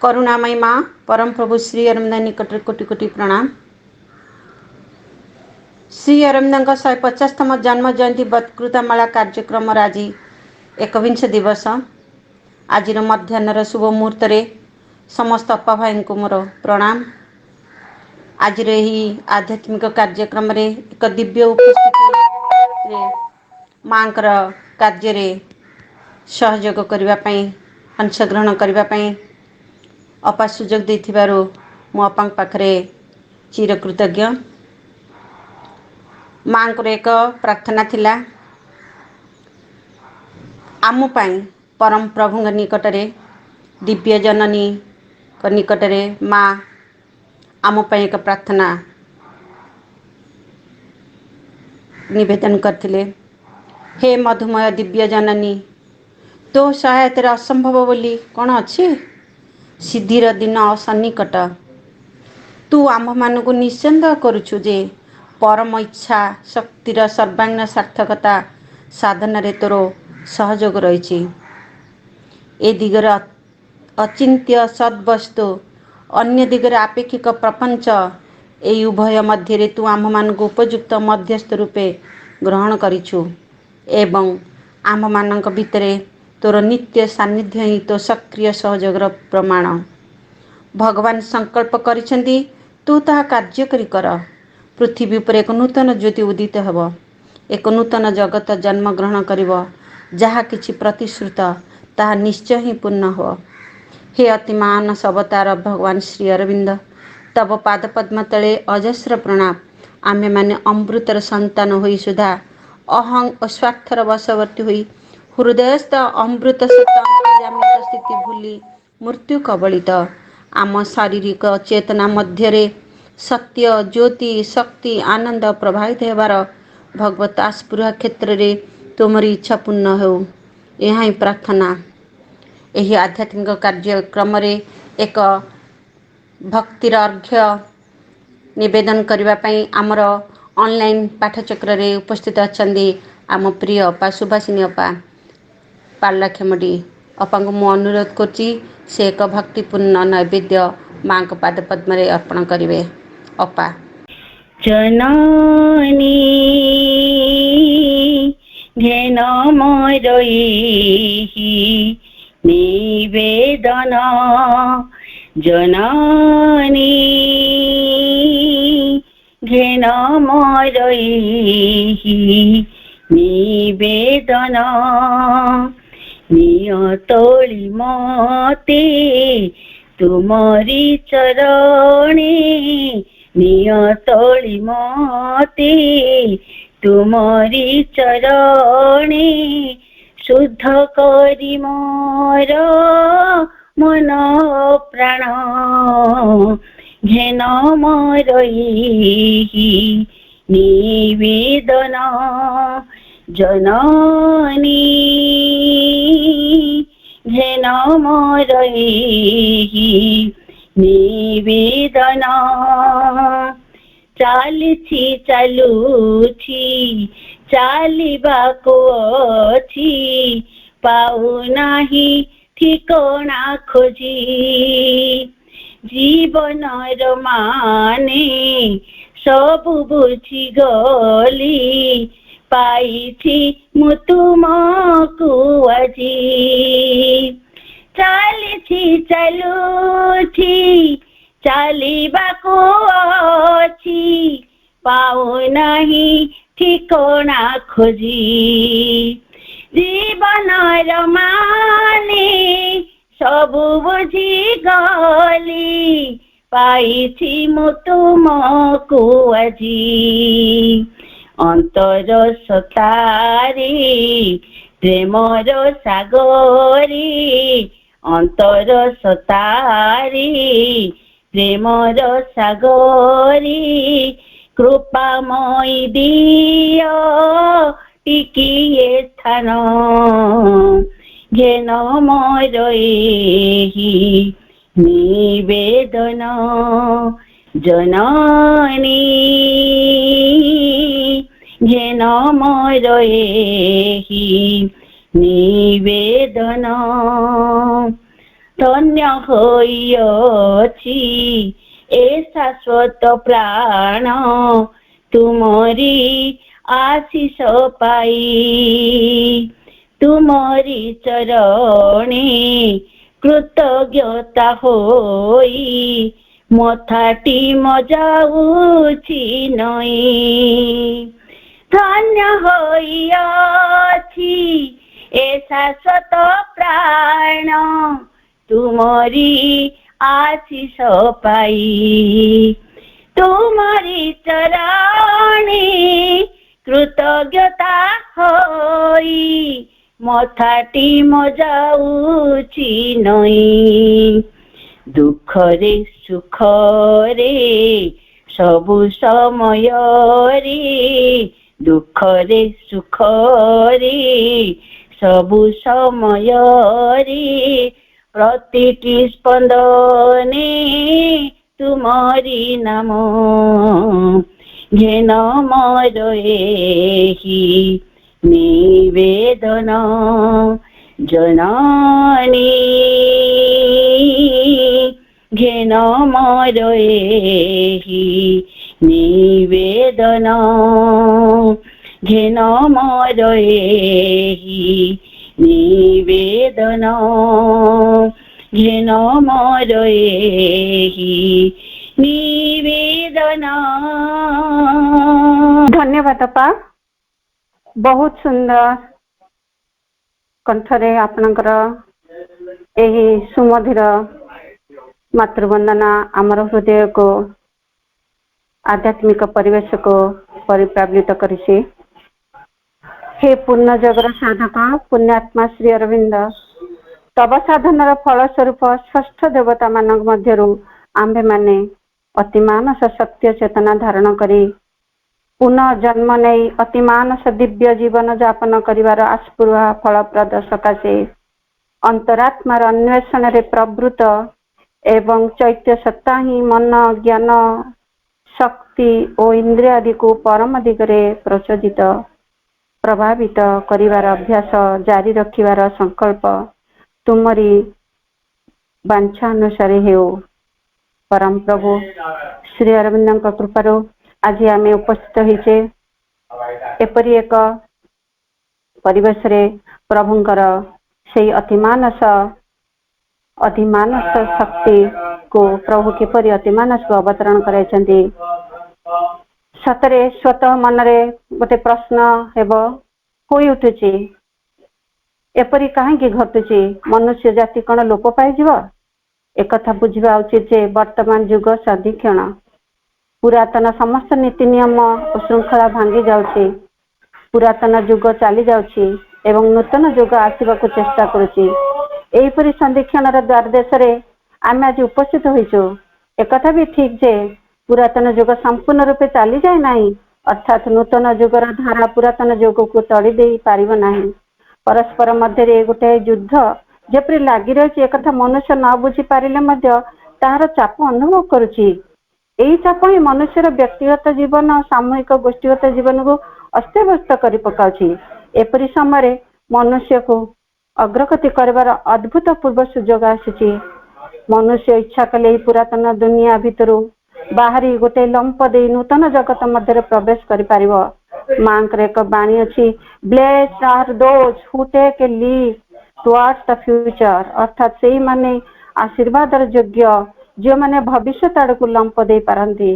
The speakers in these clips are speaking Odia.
करुणामयी माँ परम प्रभु श्री अरविंद निकट कोटि कोटि प्रणाम। श्री अरविंद 150तम जन्म जयंती बत्कृतमाला कार्यक्रम आज 21 दिवस। आज मध्याह्न शुभ मुहूर्त समस्त अपा भाई को मोर प्रणाम। आज आध्यात्मिक कार्यक्रम एक दिव्य उपस्थिति माँ कार्य सहयोग करने अंशग्रहण करने अपा सुजोग देथिबारु मो अपा पाखरे चिरकृतज्ञ। माँ को एक प्रार्थना थिला आम पाई परम प्रभु निकटरे दिव्य जननी निकटरे माँ आम पाई एक प्रार्थना निवेदन करथिले। हे मधुमय दिव्य जननी, तो सहायतार असंभव बोली कौन अच्छी? सिद्धिर दिन सन्निकट तू आम मानक निश्चिंत करुछु जे परम इच्छा शक्तिर सर्वांगीण सार्थकता साधन तोर सहयोग रही। ए दिगर अचिंत्य सद्वस्तु अन्य दिगर आपेक्षिक प्रपंच ए उभय मध्य तू आम मानक उपयुक्त मध्यस्थ रूपे ग्रहण करिछु एवं आम मानक भितरे तोर नित्य सान्निध्य ही तो सक्रिय सहयोगर प्रमाण। भगवान संकल्प करिसेंती तू ताहा कार्यकरी कर। पृथ्वी पर एक नूतन ज्योति उदित हेब, एक नूतन जगत जन्म ग्रहण करिब। जहा किछि प्रतिश्रुत ताहा निश्चय ही पूर्ण हो। हे अतिमान अवतार भगवान श्री अरविंद, तब पाद पद्म तले अजस्र प्रणाम। आमे माने अमृतर संतान होई सुधा अहं अस्वार्थर वशवर्ती होई हृदयस्थ अमृत स्थिति भूली मृत्यु कबलित आम शारीरिक चेतना मध्य सत्य ज्योति शक्ति आनंद प्रभावित हेबार भगवत आस्पुरा क्षेत्र रे तुमरी इच्छा पूर्ण हो। यह ही प्रार्थना। यही आध्यात्मिक कार्यक्रम रे एक भक्तिर अर्घ्य निवेदन करने आमर ऑनलाइन पाठचक्र रे उपस्थित अच्छा आम प्रिय अपा सुभाषिनी अपा पार्लाखेमडी अपा को मु अनुरोध करची से एक भक्तिपूर्ण नैवेद्य माँ को पाद पद्म रे अर्पण करिवे। अपा जननी घेन मोरई निवेदन, जननी घेन मोरई निवेदन, नियतोली मते तुमरी चरणे, नियतोली मते तुमरी चरणे, शुद्ध करी मोर मन प्राण, घेन मोरई निवेदन, जननी घेन मोरई निवेदन, चालिछि चालुछि चालिबाको अछि, पाउ नाही ठिकଣା खोजी, जीवनर माने सबु बुझी गली, पाइछि मु तुमको आजी, चालिछि चालुछि चालिबाको अछि, पाउ नाही ठिकଣା खोजी, जीवनर माने सबु बुझी गली, पाइछि मु तुमको आजी, अंतर सतारी प्रेमर सागरी, अंतर सतारी प्रेमर सागरी, कृपामयी दिय टिकिए स्थान, घेन मोरई निवेदन, जननी घेन मोरई निवेदन, ଧନ୍ୟ ହୋଇଅଛି ଏ ଶାଶ୍ୱତ ପ୍ରାଣ ତୁମରି ଆଶିଷ ପାଇ। ତୁମରି ଚରଣେ କୃତଜ୍ଞତା ହୋଇ ମଥାଟି ମଜାଉଛି ନଈ। ଧନ୍ୟ ହୋଇଅଛି ଏ ଶାଶ୍ୱତ ପ୍ରାଣ ତୁମରି ଆଶିଷ ପାଇ। ତୁମରି ଚରଣେ କୃତଜ୍ଞତା ହୋଇ ମଥାଟି ମଜାଉଛି ନଈ। ଦୁଃଖରେ ସୁଖରେ ସବୁ ସମୟରେ, ଦୁଃଖରେ ସୁଖରେ ସବୁ ସମୟରେ ପ୍ରତିଟି ସ୍ପନ୍ଦନେ ତୁମରି ନାମ। ଘେନ ମୋର ଏହି ନିବେଦନ ଜନନୀ। ଘେନ ମୋର ଏହି ନିବେଦନ, ଘେନ ମୋର ଏହି ନିବେଦନ, ଘେନ ମୋର ଏହି ନିବେଦନ। ଧନ୍ୟବାଦ ଅପା। ବହୁତ ସୁନ୍ଦର କଣ୍ଠରେ ଆପଣଙ୍କର ଏହି ସୁମଧୁର ମାତୃବନ୍ଦନା ଆମର ହୃଦୟକୁ ଆଧ୍ୟାତ୍ମିକ ପରିବେଶକୁ ପରିପ୍ଲାବିତ କରିଛି। ହେ ପୂର୍ଣ୍ଣ ଜଗର ସାଧକ ପୁଣ୍ୟାତ୍ମା ଶ୍ରୀ ଅରବିନ୍ଦ, ତବ ସାଧନାର ଫଳ ସ୍ୱରୂପ ଷଷ୍ଠ ଦେବତା ମାନଙ୍କ ମଧ୍ୟରୁ ଆମ୍ଭେମାନେ ଅତି ମାନସ ସତ୍ୟ ଚେତନା ଧାରଣ କରି ପୁନଃ ଜନ୍ମ ନେଇ ଅତି ମାନସ ଦିବ୍ୟ ଜୀବନ ଯାପନ କରିବାର ଆସ୍ପୃହା ଫଳପ୍ରଦ ସକାଶେ ଅନ୍ତରାତ୍ମାର ଅନ୍ୱେଷଣରେ ପ୍ରବୃତ ଏବଂ ଚୈତ୍ୟ ସତ୍ତା ହିଁ ମନ, ଜ୍ଞାନ, ଶକ୍ତି ଓ ଇନ୍ଦ୍ରିୟ ଆଦିକୁ ପରମ ଦିଗରେ ପ୍ରଚୋଦିତ ପ୍ରଭାବିତ କରିବାର ଅଭ୍ୟାସ ଜାରି ରଖିବାର ସଂକଳ୍ପ ତୁମରି ବାଞ୍ଛା ଅନୁସାରେ ହେଉ। ପରମ ପ୍ରଭୁ ଶ୍ରୀ ଅରବିନ୍ଦଙ୍କ କୃପାରୁ ଆଜି ଆମେ ଉପସ୍ଥିତ ହେଇଛେ ଏପରି ଏକ ପରିବେଶରେ ପ୍ରଭୁଙ୍କର ସେଇ ଅତିମାନସ ଶକ୍ତିକୁ ପ୍ରଭୁ କିପରି ଅତିମାନସକୁ ଅବତରଣ କରାଇଛନ୍ତି। ସତରେ ସ୍ୱତଃ ମନରେ ଗୋଟେ ପ୍ରଶ୍ନ ହୋଇ ଉଠୁଛି, ଏପରି କାହିଁକି ଘଟୁଛି? ମନୁଷ୍ୟ ଜାତି କଣ ଲୋପ ପାଇଯିବ? ଏକଥା ବୁଝିବା ଉଚିତ ଯେ ବର୍ତ୍ତମାନ ଯୁଗ ସନ୍ଧିକ୍ଷଣ। ପୁରାତନ ସମସ୍ତ ନୀତି ନିୟମ ଓ ଶୃଙ୍ଖଳା ଭାଙ୍ଗି ଯାଉଛି। ପୁରାତନ ଯୁଗ ଚାଲି ଯାଉଛି ଏବଂ ନୂତନ ଯୁଗ ଆସିବାକୁ ଚେଷ୍ଟା କରୁଛି। ଏହିପରି ସନ୍ଧିକ୍ଷଣର ଦ୍ୱାରଦେଶରେ ଆମେ ଆଜି ଉପସ୍ଥିତ ହୋଇଛୁ। ଏକଥା ବି ଠିକ ଯେ ପୁରାତନ ଯୁଗ ସମ୍ପୂର୍ଣ୍ଣ ରୂପେ ଚାଲିଯାଏ ନାହିଁ, ଅର୍ଥାତ୍ ନୂତନ ଯୁଗର ଧାରା ପୁରାତନ ଯୁଗକୁ ତଡ଼ି ଦେଇ ପାରିବ ନାହିଁ। ପରସ୍ପର ମଧ୍ୟରେ ଗୋଟେ ଯୁଦ୍ଧ ଯେପରି ଲାଗି ରହିଛି, ଏକଥା ମନୁଷ୍ୟ ନ ବୁଝି ପାରିଲେ ମଧ୍ୟ ତାହାର ଚାପ ଅନୁଭବ କରୁଛି। ଏହି ଚାପ ହିଁ ମନୁଷ୍ୟର ବ୍ୟକ୍ତିଗତ ଜୀବନ, ସାମୂହିକ ଗୋଷ୍ଠୀଗତ ଜୀବନକୁ ଅସ୍ତବ୍ୟସ୍ତ କରି ପକାଉଛି। ଏପରି ସମୟରେ ମନୁଷ୍ୟକୁ ଅଗ୍ରଗତି କରିବାର ଅଦ୍ଭୁତପୂର୍ବ ସୁଯୋଗ ଆସିଛି। ମନୁଷ୍ୟ ଇଚ୍ଛା କଲେ ଏହି ପୁରାତନ ଦୁନିଆ ଭିତରୁ ବାହାରି ଗୋଟେ ଲମ୍ପ ଦେଇ ନୂତନ ଜଗତ ମଧ୍ୟରେ ପ୍ରବେଶ କରିପାରିବ। ମାଙ୍କର ଏକ ବାଣୀ ଅଛି, blessed are those who take a leap towards the future, ଅର୍ଥାତ୍ ସେଇମାନେ ଆଶୀର୍ବାଦର ଯୋଗ୍ୟ ଯେଉଁମାନେ ଭବିଷ୍ୟତ ଆଡ଼କୁ ଲମ୍ପ ଦେଇ ପାରନ୍ତି।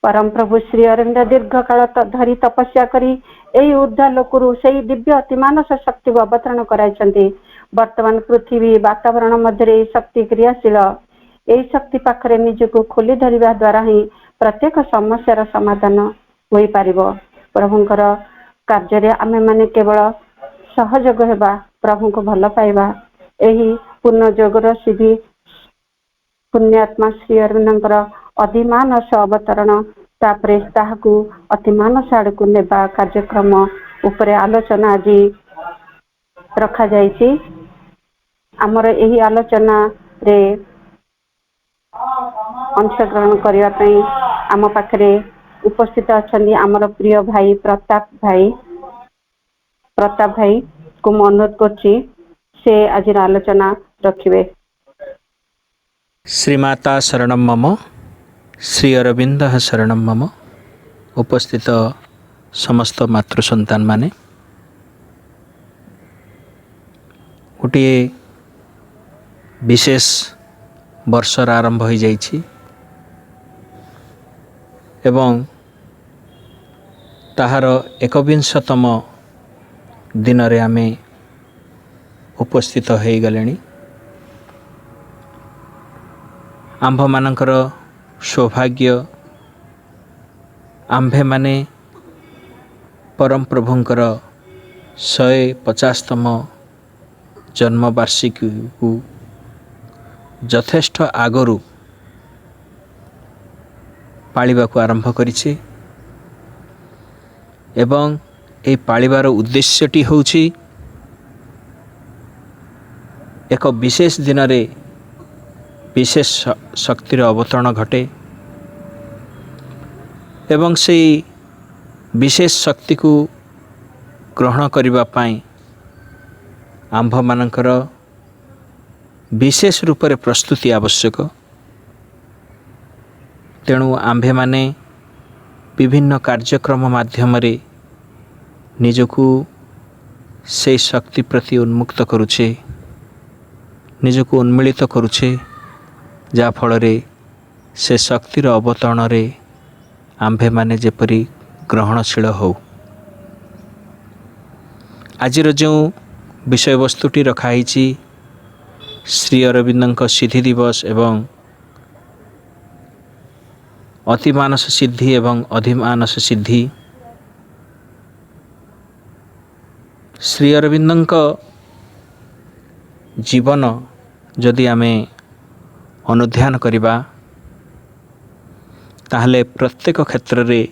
ପରମ ପ୍ରଭୁ ଶ୍ରୀ ଅରବିନ୍ଦ ଦୀର୍ଘ କାଳ ଧରି ତପସ୍ୟା କରି ଏହି ଉର୍ଦ୍ଧ୍ୱ ଲୋକରୁ ସେହି ଦିବ୍ୟ ଅତିମାନସ ଶକ୍ତିକୁ ଅବତରଣ କରାଇଛନ୍ତି। ବର୍ତ୍ତମାନ ପୃଥିବୀ ବାତାବରଣ ମଧ୍ୟରେ ଏହି ଶକ୍ତି କ୍ରିୟାଶୀଳ। ଏହି ଶକ୍ତି ପାଖରେ ନିଜକୁ ଖୋଲି ଧରିବା ଦ୍ୱାରା ହିଁ ପ୍ରତ୍ୟେକ ସମସ୍ୟାର ସମାଧାନ ହୋଇପାରିବ। ପ୍ରଭୁଙ୍କର କାର୍ଯ୍ୟରେ ଆମେମାନେ କେବଳ ସହଯୋଗ ହେବା, ପ୍ରଭୁଙ୍କୁ ଭଲ ପାଇବା। ଏହି ପୂର୍ଣ୍ଣ ଯୋଗର ସିଦ୍ଧି ପୁଣ୍ୟାତ୍ମା ଶ୍ରୀ ଅରବିନ୍ଦଙ୍କର ଅଧିମାନସ ଅବତରଣ, ତାପରେ ତାହାକୁ ଅତିମାନସ ଆଡ଼କୁ ନେବା କାର୍ଯ୍ୟକ୍ରମ ଉପରେ ଆଲୋଚନା ଆଜି ରଖାଯାଇଛି। ଆମର ଏହି ଆଲୋଚନାରେ ଅଂଶଗ୍ରହଣ କରିବା ପାଇଁ ଆମ ପାଖରେ ଉପସ୍ଥିତ ଅଛନ୍ତି ଆମର ପ୍ରିୟ ଭାଇ ପ୍ରତାପ ଭାଇକୁ ମୁଁ ଅନୁରୋଧ କରୁଛି ସେ ଆଜିର ଆଲୋଚନା ରଖିବେ। श्रीमाता शरणं मम श्री अरविंद शरणं मम। उपस्थित समस्त मातृसंतान माने गोटे विशेष वर्षर आरंभ हो जाइछि एवं ताहार 21तम दिन रे आमे उपस्थित हो गलेनी। आंभ मानकर सौभाग्य आंभे माने परम प्रभुंकर 150तम जन्मवार्षिकी को यथेष्ट आगरू पालिबा को आरंभ करिछि एवं ए पालिबार उद्देश्यटी होछि एक विशेष दिन रे विशेष शक्तिर अवतरण घटे एवं से विशेष शक्ति को ग्रहण करिबा पाई आंभ मानकर विशेष रूप से प्रस्तुति आवश्यक। तेणु आंभे माने विभिन्न कार्यक्रम माध्यम रे निजको से शक्ति प्रति उन्मुक्त करुछे, निजको उन्मिलित करुछे, जा फल रे से शक्तिर अवतरण रे आंभे माने जेपरी ग्रहणशील हो। आजिर जो विषय वस्तुटी रखाई श्री अरविंदଙ୍କ सिद्धि दिवस एवं अतिमानस सिद्धि एवं अधिमानस सिद्धि। श्री अरविंदଙ୍କ जीवन जदि आमे अनुध्यान करिबा ताहले प्रत्येक क्षेत्र रे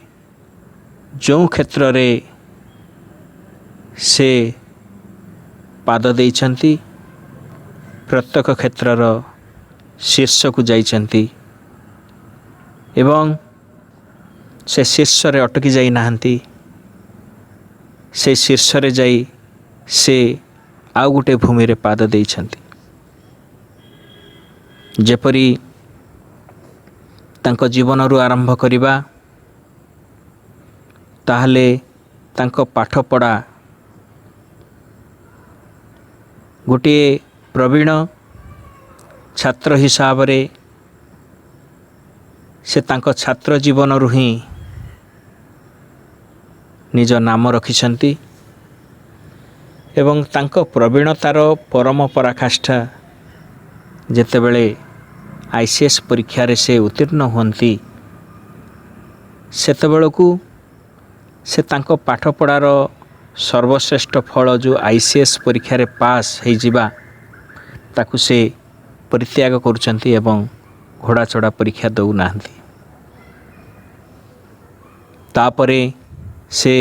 जो क्षेत्र रे से पाद देइछंती प्रत्येक क्षेत्रर शीर्ष को जाइछंती एवं से शीर्ष रे अटकी जाई नाहंती। से शीर्ष रे जाई से आउ गोटे भूमि रे पाद देइछंती। जेपरी तांको जीवन रु आरंभ करिबा ताहले तांको पाठ पढ़ा गोटे प्रवीण छात्र हिसाब रे से तांको छात्र जीवन रु ही निज नाम रखिछंती एवं तांको प्रवीणतार परम पराकाष्ठा जेतेबेले आईसीएस परीक्षा रे से उत्तीर्ण होती सेतेबेलकू से तांको पाठ पढ़ार सर्वश्रेष्ठ फल जो आईसीएस परीक्षा रे पास हो जिबा ताकू से परित्याग करुचंती एवं घोड़ा चढ़ा परीक्षा दउ नाहंती। तापरे से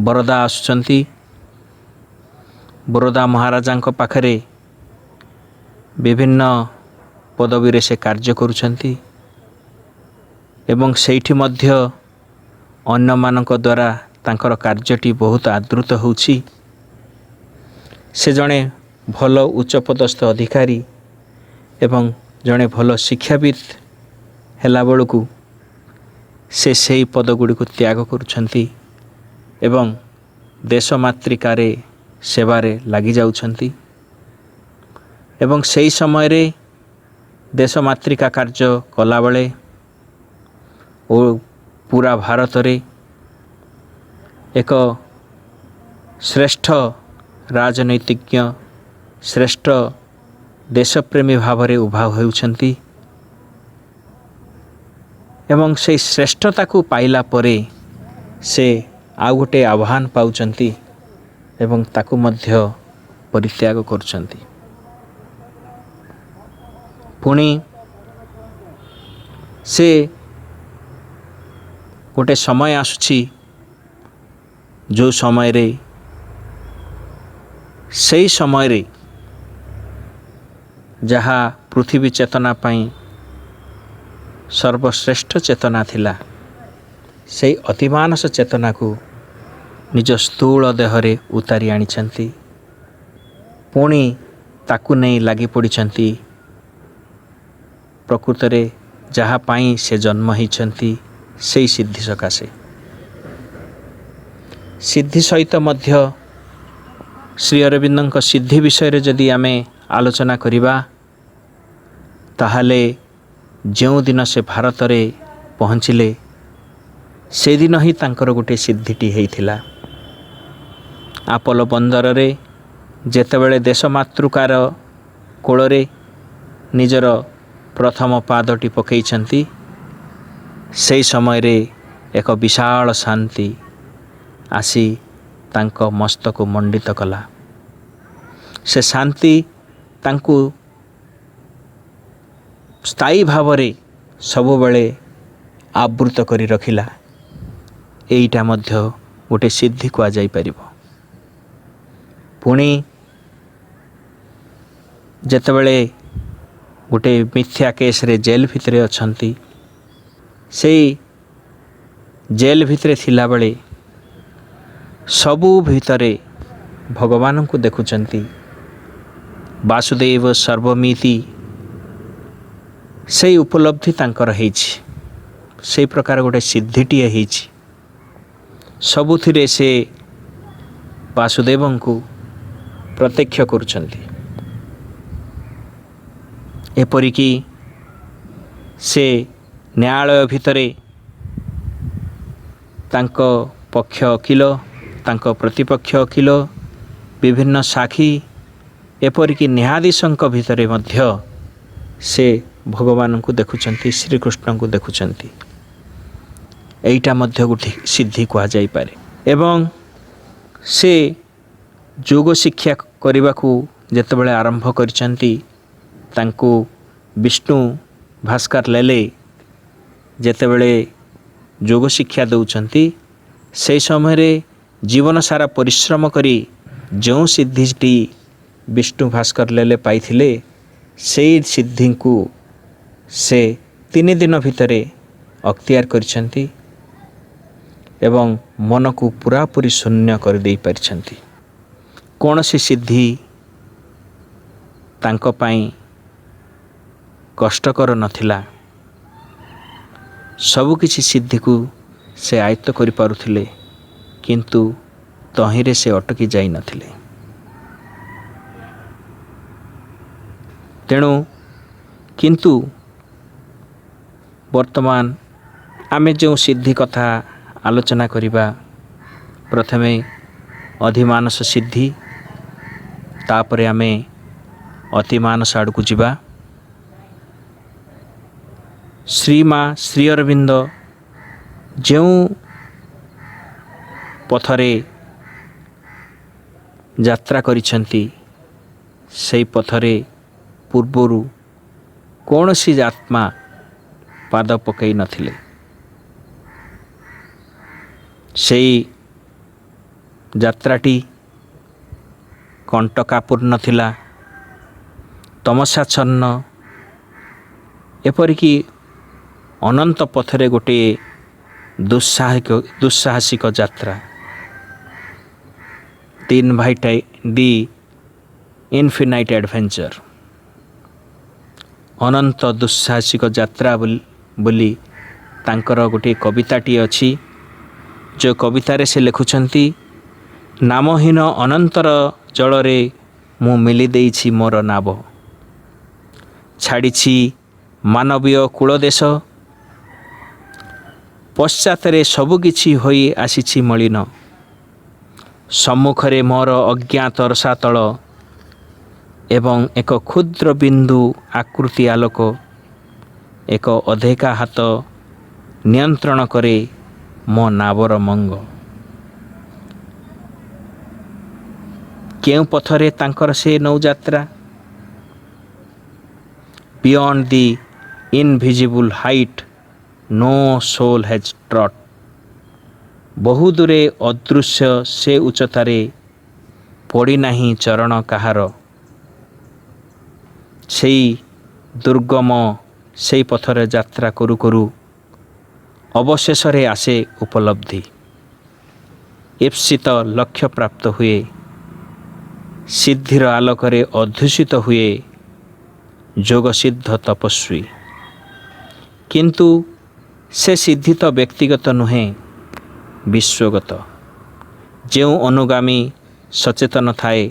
बरोदा आसुचंती। बरोदा महाराजांको पाखरे विभिन्न पदवी रे से कार्य करुचंती एवं सेठी मध्य अन्य मानक द्वारा तांकर कार्यटी बहुत आदृत होउछि। से जणे भल उच्च पदस्थ अधिकारी एवं जणे भल शिक्षाविद हेला बेलकू से सही पद गुड़ी को त्याग करुछंती एवं देश मातृकारे सेवारे लगी जाउछंती एवं सही समय रे देश मातृका कार्य कला बेले ओ पूरा भारत रे एक श्रेष्ठ राजनैतिज्ञ श्रेष्ठ देशप्रेमी भाव रे उभा होउछंती एवं से श्रेष्ठता को पाइला परे से आउ गोटे आह्वान पाउछंती एवं ताकू मध्य परित्याग करुछंती। पुणी से गोटे समय आसुछि जो समय रे सही समय रे जहा पृथ्वी चेतना पाई सर्वश्रेष्ठ चेतना थिला से अतिमानस चेतना को निज स्थूल देहरे उतारी आनिछंती। पुणी ताकू नहीं लगी पड़िछंती ପ୍ରକୃତରେ ଯାହା ପାଇଁ ସେ ଜନ୍ମ ହୋଇଛନ୍ତି ସେଇ ସିଦ୍ଧି ସକାଶେ। ସିଦ୍ଧି ସହିତ ମଧ୍ୟ ଶ୍ରୀ ଅରବିନ୍ଦଙ୍କ ସିଦ୍ଧି ବିଷୟରେ ଯଦି ଆମେ ଆଲୋଚନା କରିବା ତାହେଲେ ଯେଉଁଦିନ ସେ ଭାରତରେ ପହଞ୍ଚିଲେ ସେଦିନ ହିଁ ତାଙ୍କର ଗୋଟିଏ ସିଦ୍ଧିଟି ହେଇଥିଲା। ଆପୋଲୋ ବନ୍ଦରରେ ଯେତେବେଳେ ଦେଶମାତୃକାର କୋଳରେ ନିଜର ପ୍ରଥମ ପାଦଟି ପକାଇଛନ୍ତି ସେହି ସମୟରେ ଏକ ବିଶାଳ ଶାନ୍ତି ଆସି ତାଙ୍କ ମସ୍ତକୁ ମଣ୍ଡିତ କଲା। ସେ ଶାନ୍ତି ତାଙ୍କୁ ସ୍ଥାୟୀ ଭାବରେ ସବୁବେଳେ ଆବୃତ କରି ରଖିଲା। ଏଇଟା ମଧ୍ୟ ଗୋଟେ ସିଦ୍ଧି କୁହାଯାଇପାରିବ। ପୁଣି ଯେତେବେଳେ ଗୋଟେ ମିଥ୍ୟା କେସ୍ରେ ଜେଲ୍ ଭିତରେ ଅଛନ୍ତି, ସେଇ ଜେଲ୍ ଭିତରେ ଥିଲାବେଳେ ସବୁ ଭିତରେ ଭଗବାନଙ୍କୁ ଦେଖୁଛନ୍ତି। ବାସୁଦେବ ସର୍ବମିତି ସେଇ ଉପଲବ୍ଧି ତାଙ୍କର ହେଇଛି। ସେଇ ପ୍ରକାର ଗୋଟେ ସିଦ୍ଧିଟିଏ ହେଇଛି। ସବୁଥିରେ ସେ ବାସୁଦେବଙ୍କୁ ପ୍ରତ୍ୟକ୍ଷ କରୁଛନ୍ତି। ଏପରିକି ସେ ନ୍ୟାୟାଳୟ ଭିତରେ ତାଙ୍କ ପକ୍ଷ ଓକିଲ, ତାଙ୍କ ପ୍ରତିପକ୍ଷ ଓକିଲ, ବିଭିନ୍ନ ସାକ୍ଷୀ, ଏପରିକି ନ୍ୟାୟାଧୀଶଙ୍କ ଭିତରେ ମଧ୍ୟ ସେ ଭଗବାନଙ୍କୁ ଦେଖୁଛନ୍ତି, ଶ୍ରୀକୃଷ୍ଣଙ୍କୁ ଦେଖୁଛନ୍ତି। ଏଇଟା ମଧ୍ୟ ଗୋଟେ ସିଦ୍ଧି କୁହାଯାଇପାରେ। ଏବଂ ସେ ଯୋଗ ଶିକ୍ଷା କରିବାକୁ ଯେତେବେଳେ ଆରମ୍ଭ କରିଛନ୍ତି, ତାଙ୍କୁ ବିଷ୍ଣୁ ଭାସ୍କର ଲେଲେ ଯେତେବେଳେ ଯୋଗ ଶିକ୍ଷା ଦେଉଛନ୍ତି, ସେହି ସମୟରେ ଜୀବନ ସାରା ପରିଶ୍ରମ କରି ଯେଉଁ ସିଦ୍ଧିଟି ବିଷ୍ଣୁ ଭାସ୍କର ଲେଲେ ପାଇଥିଲେ, ସେଇ ସିଦ୍ଧିଙ୍କୁ ସେ 3 ଦିନ ଭିତରେ ଅକ୍ତିଆର କରିଛନ୍ତି ଏବଂ ମନକୁ ପୁରାପୁରି ଶୂନ୍ୟ କରିଦେଇ ପାରିଛନ୍ତି। କୌଣସି ସିଦ୍ଧି ତାଙ୍କ ପାଇଁ କଷ୍ଟକର ନଥିଲା। ସବୁକିଛି ସିଦ୍ଧିକୁ ସେ ଆୟତ୍ତ କରିପାରୁଥିଲେ, କିନ୍ତୁ ତହିଁରେ ସେ ଅଟକି ଯାଇନଥିଲେ। ତେଣୁ କିନ୍ତୁ ବର୍ତ୍ତମାନ ଆମେ ଯେଉଁ ସିଦ୍ଧି କଥା ଆଲୋଚନା କରିବା, ପ୍ରଥମେ ଅଧିମାନସ ସିଦ୍ଧି, ତାପରେ ଆମେ ଅତିମାନସ ଆଡ଼କୁ ଯିବା। ଶ୍ରୀମା ଶ୍ରୀ ଅରବିନ୍ଦ ଯେଉଁ ପଥରେ ଯାତ୍ରା କରିଛନ୍ତି, ସେହି ପଥରେ ପୂର୍ବରୁ କୌଣସି ଆତ୍ମା ପାଦ ପକାଇ ନଥିଲେ। ସେଇ ଯାତ୍ରାଟି କଣ୍ଟକାପୂର୍ଣ୍ଣ ଥିଲା, ତମସାଚ୍ଛନ୍ନ, ଏପରିକି ଅନନ୍ତ ପଥରେ ଗୋଟିଏ ଦୁଃସାହସିକ ଯାତ୍ରା। 3 ଭାଇଟା ଡି ଇନଫିନାଇଟ୍ ଆଡ଼ଭେଞ୍ଚର, ଅନନ୍ତ ଦୁଃସାହସିକ ଯାତ୍ରା ବୋଲି ତାଙ୍କର ଗୋଟିଏ କବିତାଟିଏ ଅଛି। ଯେଉଁ କବିତାରେ ସେ ଲେଖୁଛନ୍ତି, ନାମହୀନ ଅନନ୍ତର ଜଳରେ ମୁଁ ମେଲି ଦେଇଛି ମୋର ନାବ, ଛାଡ଼ିଛି ମାନବୀୟ କୂଳଦେଶ, ପଶ୍ଚାତରେ ସବୁକିଛି ହୋଇ ଆସିଛି ମଳିନ, ସମ୍ମୁଖରେ ମୋର ଅଜ୍ଞାତ ରସାତଳ ଏବଂ ଏକ କ୍ଷୁଦ୍ର ବିନ୍ଦୁ ଆକୃତି ଆଲୋକ, ଏକ ଅଧେକା ହାତ ନିୟନ୍ତ୍ରଣ କରେ ମୋ ନାବର ମଙ୍ଗ। କେଉଁ ପଥରେ ତାଙ୍କର ସେ ନୌଯାତ୍ରା? Beyond the invisible height no soul has trod. ବହୁ ଦୂରେ ଅଦୃଶ୍ୟ ସେ ଉଚ୍ଚତାରେ ପଡ଼ିନାହିଁ ଚରଣ କାହାର। ସେଇ ଦୁର୍ଗମ ସେଇ ପଥରେ ଯାତ୍ରା କରୁ କରୁ ଅବଶେଷରେ ଆସେ ଉପଲବ୍ଧି। ଇପ୍ସିତ ଲକ୍ଷ୍ୟ ପ୍ରାପ୍ତ ହୁଏ, ସିଦ୍ଧିର ଆଲୋକରେ ଅଧ୍ୟୁଷିତ ହୁଏ ଯୋଗସିଦ୍ଧ ତପସ୍ୱୀ। କିନ୍ତୁ ସେ ସିଦ୍ଧି ତ ବ୍ୟକ୍ତିଗତ ନୁହେଁ, ବିଶ୍ୱଗତ। ଯେଉଁ ଅନୁଗାମୀ ସଚେତନ ଥାଏ,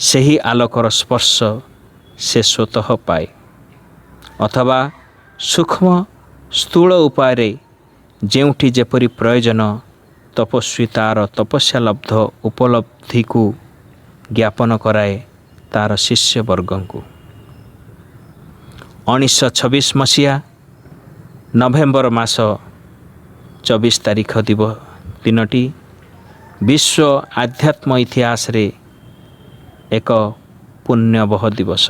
ସେହି ଆଲୋକର ସ୍ପର୍ଶ ସେ ସ୍ୱତଃ ପାଏ, ଅଥବା ସୂକ୍ଷ୍ମ ସ୍ଥୂଳ ଉପାୟରେ ଯେଉଁଠି ଯେପରି ପ୍ରୟୋଜନ, ତପସ୍ୱୀ ତା'ର ତପସ୍ୟା ଲବ୍ଧ ଉପଲବ୍ଧିକୁ ଜ୍ଞାପନ କରାଏ ତା'ର ଶିଷ୍ୟବର୍ଗଙ୍କୁ। 1926 ମସିହା ନଭେମ୍ବର ମାସ 24 ତାରିଖ ଦିନଟି ବିଶ୍ୱ ଆଧ୍ୟାତ୍ମ ଇତିହାସରେ ଏକ ପୁଣ୍ୟବହ ଦିବସ।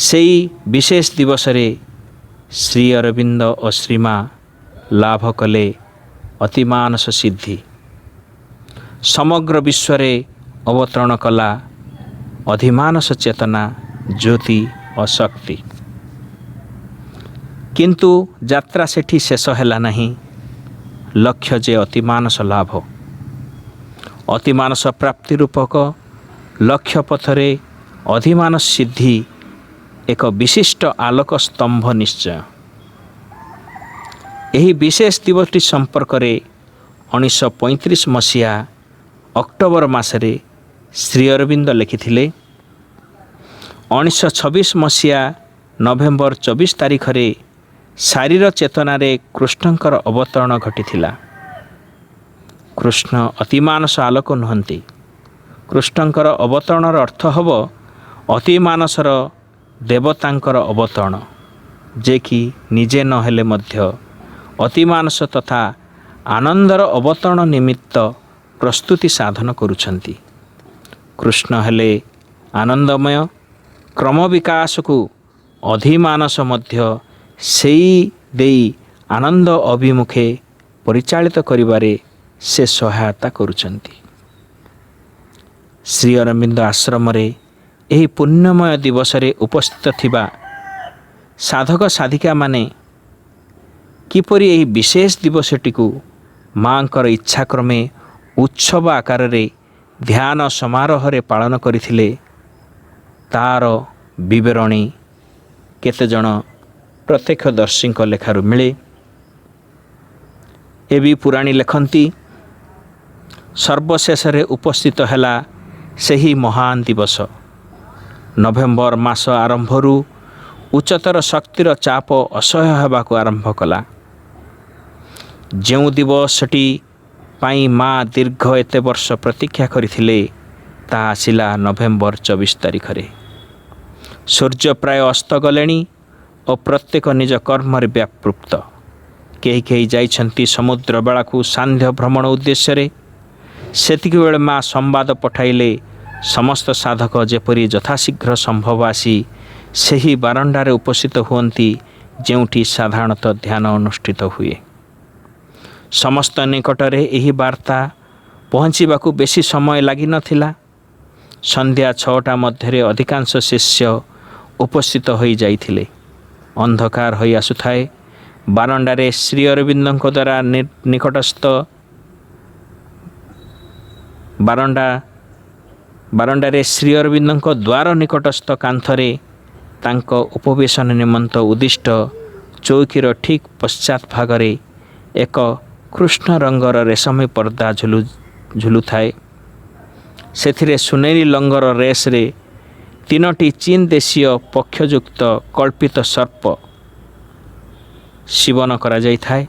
ସେହି ବିଶେଷ ଦିବସରେ ଶ୍ରୀ ଅରବିନ୍ଦ ଓ ଶ୍ରୀମା ଲାଭ କଲେ ଅତିମାନସ ସିଦ୍ଧି। ସମଗ୍ର ବିଶ୍ୱରେ ଅବତରଣ କଲା ଅଧିମାନସ ଚେତନା, ଜ୍ୟୋତି ଓ ଶକ୍ତି। କିନ୍ତୁ ଯାତ୍ରା ସେଠି ଶେଷ ହେଲା ନାହିଁ। ଲକ୍ଷ୍ୟ ଯେ ଅତିମାନସ ଲାଭ। ଅତିମାନସ ପ୍ରାପ୍ତି ରୂପକ ଲକ୍ଷ୍ୟ ପଥରେ ଅଧିମାନସ ସିଦ୍ଧି ଏକ ବିଶିଷ୍ଟ ଆଲୋକ ସ୍ତମ୍ଭ ନିଶ୍ଚୟ। ଏହି ବିଶେଷ ଦିବସଟି ସମ୍ପର୍କରେ 1935 ମସିହା ଅକ୍ଟୋବର ମାସରେ ଶ୍ରୀ ଅରବିନ୍ଦ ଲେଖିଥିଲେ, 1926 ମସିହା ନଭେମ୍ବର 24 ତାରିଖରେ ଶାରୀର ଚେତନାରେ କୃଷ୍ଣଙ୍କର ଅବତରଣ ଘଟିଥିଲା। କୃଷ୍ଣ ଅତିମାନସ ଆଲୋକ ନୁହନ୍ତି। କୃଷ୍ଣଙ୍କର ଅବତରଣର ଅର୍ଥ ହେବ ଅତିମାନସର ଦେବତାଙ୍କର ଅବତରଣ, ଯେ କି ନିଜେ ନ ହେଲେ ମଧ୍ୟ ଅତିମାନସ ତଥା ଆନନ୍ଦର ଅବତରଣ ନିମିତ୍ତ ପ୍ରସ୍ତୁତି ସାଧନ କରୁଛନ୍ତି। କୃଷ୍ଣ ହେଲେ ଆନନ୍ଦମୟ। କ୍ରମ ବିକାଶକୁ ଅଧିମାନସ ମଧ୍ୟ ସେଇ ଦେଇ ଆନନ୍ଦ ଅଭିମୁଖେ ପରିଚାଳିତ କରିବାରେ ସେ ସହାୟତା କରୁଛନ୍ତି। ଶ୍ରୀ ଅରବିନ୍ଦ ଆଶ୍ରମରେ ଏହି ପୁଣ୍ୟମୟ ଦିବସରେ ଉପସ୍ଥିତ ଥିବା ସାଧକ ସାଧିକାମାନେ କିପରି ଏହି ବିଶେଷ ଦିବସଟିକୁ ମାଙ୍କର ଇଚ୍ଛାକ୍ରମେ ଉତ୍ସବ ଆକାରରେ ଧ୍ୟାନ ସମାରୋହରେ ପାଳନ କରିଥିଲେ, ତା'ର ବିବରଣୀ କେତେଜଣ ପ୍ରତ୍ୟକ୍ଷଦର୍ଶୀଙ୍କ ଲେଖାରୁ ମିଳେ। ଏ ବି ପୁରାଣୀ ଲେଖନ୍ତି, ସର୍ବଶେଷରେ ଉପସ୍ଥିତ ହେଲା ସେହି ମହାନ ଦିବସ। ନଭେମ୍ବର ମାସ ଆରମ୍ଭରୁ ଉଚ୍ଚତର ଶକ୍ତିର ଚାପ ଅସହ୍ୟ ହେବାକୁ ଆରମ୍ଭ କଲା। ଯେଉଁ ଦିବସଟି ପାଇଁ ମା ଦୀର୍ଘ ଏତେ ବର୍ଷ ପ୍ରତୀକ୍ଷା କରିଥିଲେ, ତାହା ଆସିଲା ନଭେମ୍ବର 24 ତାରିଖରେ। ସୂର୍ଯ୍ୟ ପ୍ରାୟ ଅସ୍ତ ଗଲେଣି ଓ ପ୍ରତ୍ୟେକ ନିଜ କର୍ମରେ ବ୍ୟାପୃତ। କେହି କେହି ଯାଇଛନ୍ତି ସମୁଦ୍ର ବେଳାକୁ ସାନ୍ଧ୍ୟ ଭ୍ରମଣ ଉଦ୍ଦେଶ୍ୟରେ। ସେତିକିବେଳେ ମା ସମ୍ବାଦ ପଠାଇଲେ, ସମସ୍ତ ସାଧକ ଯେପରି ଯଥାଶୀଘ୍ର ସମ୍ଭବ ଆସି ସେହି ବାରଣ୍ଡାରେ ଉପସ୍ଥିତ ହୁଅନ୍ତି, ଯେଉଁଠି ସାଧାରଣତଃ ଧ୍ୟାନ ଅନୁଷ୍ଠିତ ହୁଏ। ସମସ୍ତ ନିକଟରେ ଏହି ବାର୍ତ୍ତା ପହଞ୍ଚିବାକୁ ବେଶୀ ସମୟ ଲାଗିନଥିଲା। ସନ୍ଧ୍ୟା 6ଟା ମଧ୍ୟରେ ଅଧିକାଂଶ ଶିଷ୍ୟ ଉପସ୍ଥିତ ହୋଇଯାଇଥିଲେ। ଅନ୍ଧକାର ହୋଇ ଆସୁଥାଏ। ବାରଣ୍ଡାରେ ଶ୍ରୀ ଅରବିନ୍ଦଙ୍କ ଦ୍ୱାରା ନିକଟସ୍ଥ ବାରଣ୍ଡାରେ ଶ୍ରୀ ଅରବିନ୍ଦଙ୍କ ଦ୍ୱାର ନିକଟସ୍ଥ କାନ୍ଥରେ ତାଙ୍କ ଉପବେଶନ ନିମନ୍ତ ଉଦ୍ଦିଷ୍ଟ ଚୌକିର ଠିକ୍ ପଶ୍ଚାତ ଭାଗରେ ଏକ କୃଷ୍ଣ ରଙ୍ଗର ରେଶମୀ ପର୍ଦ୍ଦା ଝୁଲୁଥାଏ। ସେଥିରେ ସୁନେଲି ଲଙ୍ଗର ରେସ୍ରେ 3ଟି ଚୀନ ଦେଶୀୟ ପକ୍ଷଯୁକ୍ତ କଳ୍ପିତ ସର୍ପ ସେବନ କରାଯାଇଥାଏ।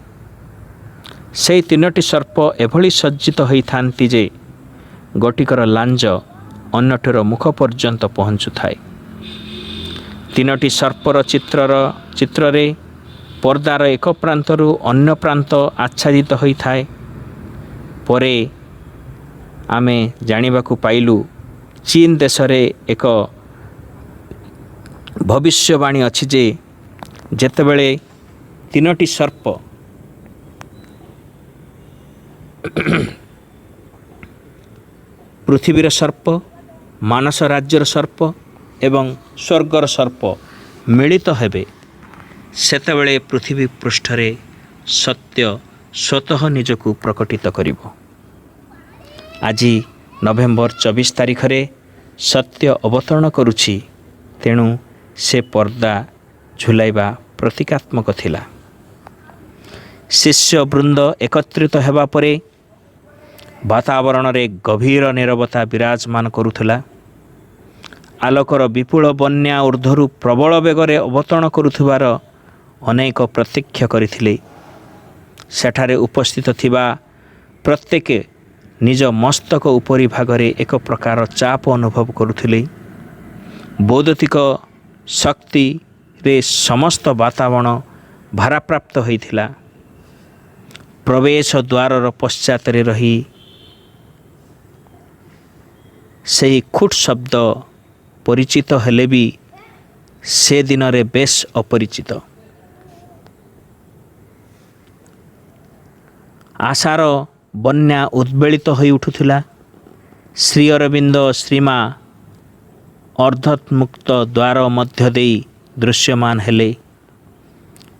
ସେହି 3ଟି ସର୍ପ ଏଭଳି ସଜ୍ଜିତ ହୋଇଥାନ୍ତି ଯେ ଗୋଟିକର ଲାଞ୍ଜ ଅନ୍ୟଟିର ମୁଖ ପର୍ଯ୍ୟନ୍ତ ପହଞ୍ଚୁଥାଏ। 3ଟି ସର୍ପର ଚିତ୍ରରେ ପର୍ଦ୍ଦାର ଏକ ପ୍ରାନ୍ତରୁ ଅନ୍ୟ ପ୍ରାନ୍ତ ଆଚ୍ଛାଦିତ ହୋଇଥାଏ। ପରେ ଆମେ ଜାଣିବାକୁ ପାଇଲୁ, ଚୀନ ଦେଶରେ ଏକ ଭବିଷ୍ୟବାଣୀ ଅଛି ଯେ ଯେତେବେଳେ 3ଟି ସର୍ପ ପୃଥିବୀର ସର୍ପ, ମାନସ ରାଜ୍ୟର ସର୍ପ ଏବଂ ସ୍ୱର୍ଗର ସର୍ପ ମିଳିତ ହେବେ, ସେତେବେଳେ ପୃଥିବୀ ପୃଷ୍ଠରେ ସତ୍ୟ ସ୍ୱତଃ ନିଜକୁ ପ୍ରକଟିତ କରିବ। ଆଜି ନଭେମ୍ବର 24 ତାରିଖରେ ସତ୍ୟ ଅବତରଣ କରୁଛି। ତେଣୁ ସେ ପର୍ଦ୍ଦା ଝୁଲାଇବା ପ୍ରତୀକାତ୍ମକ ଥିଲା। ଶିଷ୍ୟ ବୃନ୍ଦ ଏକତ୍ରିତ ହେବା ପରେ ବାତାବରଣରେ ଗଭୀର ନୀରବତା ବିରାଜମାନ କରୁଥିଲା। ଆଲୋକର ବିପୁଳ ବନ୍ୟା ଉର୍ଦ୍ଧ୍ୱରୁ ପ୍ରବଳ ବେଗରେ ଅବତରଣ କରୁଥିବାର ଅନେକ ପ୍ରତ୍ୟକ୍ଷ କରିଥିଲେ। ସେଠାରେ ଉପସ୍ଥିତ ଥିବା ପ୍ରତ୍ୟେକ ନିଜ ମସ୍ତକ ଉପରି ଭାଗରେ ଏକ ପ୍ରକାର ଚାପ ଅନୁଭବ କରୁଥିଲେ। ବୈଦ୍ୟୁତିକ ଶକ୍ତିରେ ସମସ୍ତ ବାତାବରଣ ଭାରାପ୍ରାପ୍ତ ହୋଇଥିଲା। ପ୍ରବେଶ ଦ୍ୱାରର ପଶ୍ଚାତରେ ରହି ସେହି ଖୁଟ୍ ଶବ୍ଦ ପରିଚିତ ହେଲେ ବି ସେ ଦିନରେ ବେଶ୍ ଅପରିଚିତ। ଆଶାର ବନ୍ୟା ଉଦ୍ବେଳିତ ହୋଇ ଉଠୁଥିଲା। ଶ୍ରୀ ଅରବିନ୍ଦ ଶ୍ରୀମା ଅର୍ଦ୍ଧୋନ୍ମୁକ୍ତ ଦ୍ୱାର ମଧ୍ୟ ଦେଇ ଦୃଶ୍ୟମାନ ହେଲେ।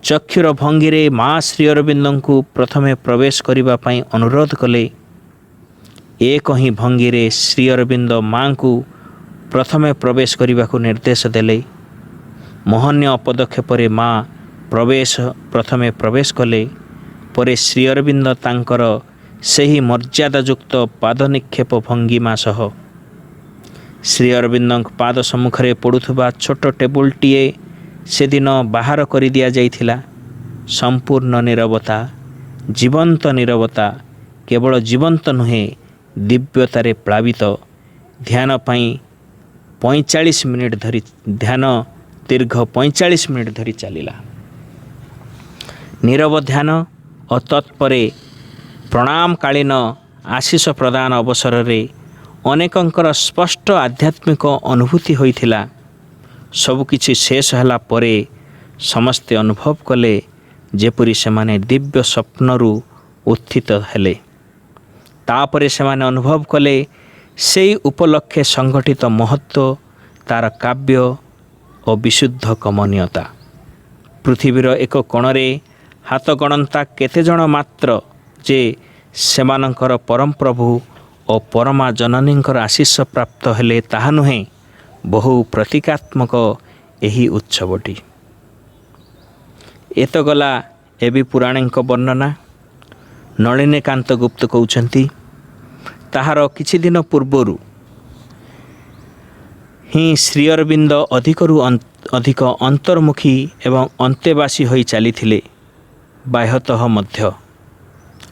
ଚକ୍ଷୁର ଭଙ୍ଗୀରେ ମା ଶ୍ରୀ ଅରବିନ୍ଦଙ୍କୁ ପ୍ରଥମେ ପ୍ରବେଶ କରିବା ପାଇଁ ଅନୁରୋଧ କଲେ। ଏକ ହିଁ ଭଙ୍ଗୀରେ ଶ୍ରୀ ଅରବିନ୍ଦ ମାଙ୍କୁ ପ୍ରଥମେ ପ୍ରବେଶ କରିବାକୁ ନିର୍ଦ୍ଦେଶ ଦେଲେ। ମୋହନୀୟ ପଦକ୍ଷେପରେ ମା ପ୍ରଥମେ ପ୍ରବେଶ କଲେ। ପରେ ଶ୍ରୀ ଅରବିନ୍ଦ ତାଙ୍କର ସେହି ମର୍ଯ୍ୟାଦାଯୁକ୍ତ ପାଦ ନିକ୍ଷେପ ଭଙ୍ଗିମା ସହ ଶ୍ରୀ ଅରବିନ୍ଦଙ୍କ ପାଦ ସମ୍ମୁଖରେ ପଡ଼ୁଥିବା ଛୋଟ ଟେବୁଲଟିଏ ସେଦିନ ବାହାର କରିଦିଆଯାଇଥିଲା। ସମ୍ପୂର୍ଣ୍ଣ ନୀରବତା, ଜୀବନ୍ତ ନୀରବତା, କେବଳ ଜୀବନ୍ତ ନୁହେଁ ଦିବ୍ୟତାରେ ପ୍ଳାବିତ। ଧ୍ୟାନ ଦୀର୍ଘ 45 ମିନିଟ୍ ଧରି ଚାଲିଲା। ନୀରବ ଧ୍ୟାନ ଓ ତତ୍ପରେ ପ୍ରଣାମକାଳୀନ ଆଶୀଷ ପ୍ରଦାନ ଅବସରରେ ଅନେକଙ୍କର ସ୍ପଷ୍ଟ ଆଧ୍ୟାତ୍ମିକ ଅନୁଭୂତି ହୋଇଥିଲା। ସବୁକିଛି ଶେଷ ହେଲା ପରେ ସମସ୍ତେ ଅନୁଭବ କଲେ ଯେପରି ସେମାନେ ଦିବ୍ୟ ସ୍ୱପ୍ନରୁ ଉତ୍ଥିତ ହେଲେ। ତାପରେ ସେମାନେ ଅନୁଭବ କଲେ ସେହି ଉପଲକ୍ଷେ ସଂଗଠିତ ମହତ୍ତ୍ୱ, ତା'ର କାବ୍ୟ ଓ ବିଶୁଦ୍ଧ କମନୀୟତା। ପୃଥିବୀର ଏକ କୋଣରେ ହାତଗଣନ୍ତା କେତେଜଣ ମାତ୍ର ଯେ ସେମାନଙ୍କର ପରମପ୍ରଭୁ ଓ ପରମା ଜନନୀଙ୍କର ଆଶୀଷ ପ୍ରାପ୍ତ ହେଲେ ତାହା ନୁହେଁ, ବହୁ ପ୍ରତୀକାତ୍ମକ ଏହି ଉତ୍ସବଟି। ଏତ ଗଲା ଏବେ ପୁରାଣଙ୍କ ବର୍ଣ୍ଣନା। ନଳିନୀକାନ୍ତ ଗୁପ୍ତ କହୁଛନ୍ତି, ତାହାର କିଛି ଦିନ ପୂର୍ବରୁ ହିଁ ଶ୍ରୀ ଅରବିନ୍ଦ ଅଧିକରୁ ଅଧିକ ଅନ୍ତର୍ମୁଖୀ ଏବଂ ଅନ୍ତେବାସୀ ହୋଇ ଚାଲିଥିଲେ। ବାହ୍ୟତଃ ମଧ୍ୟ,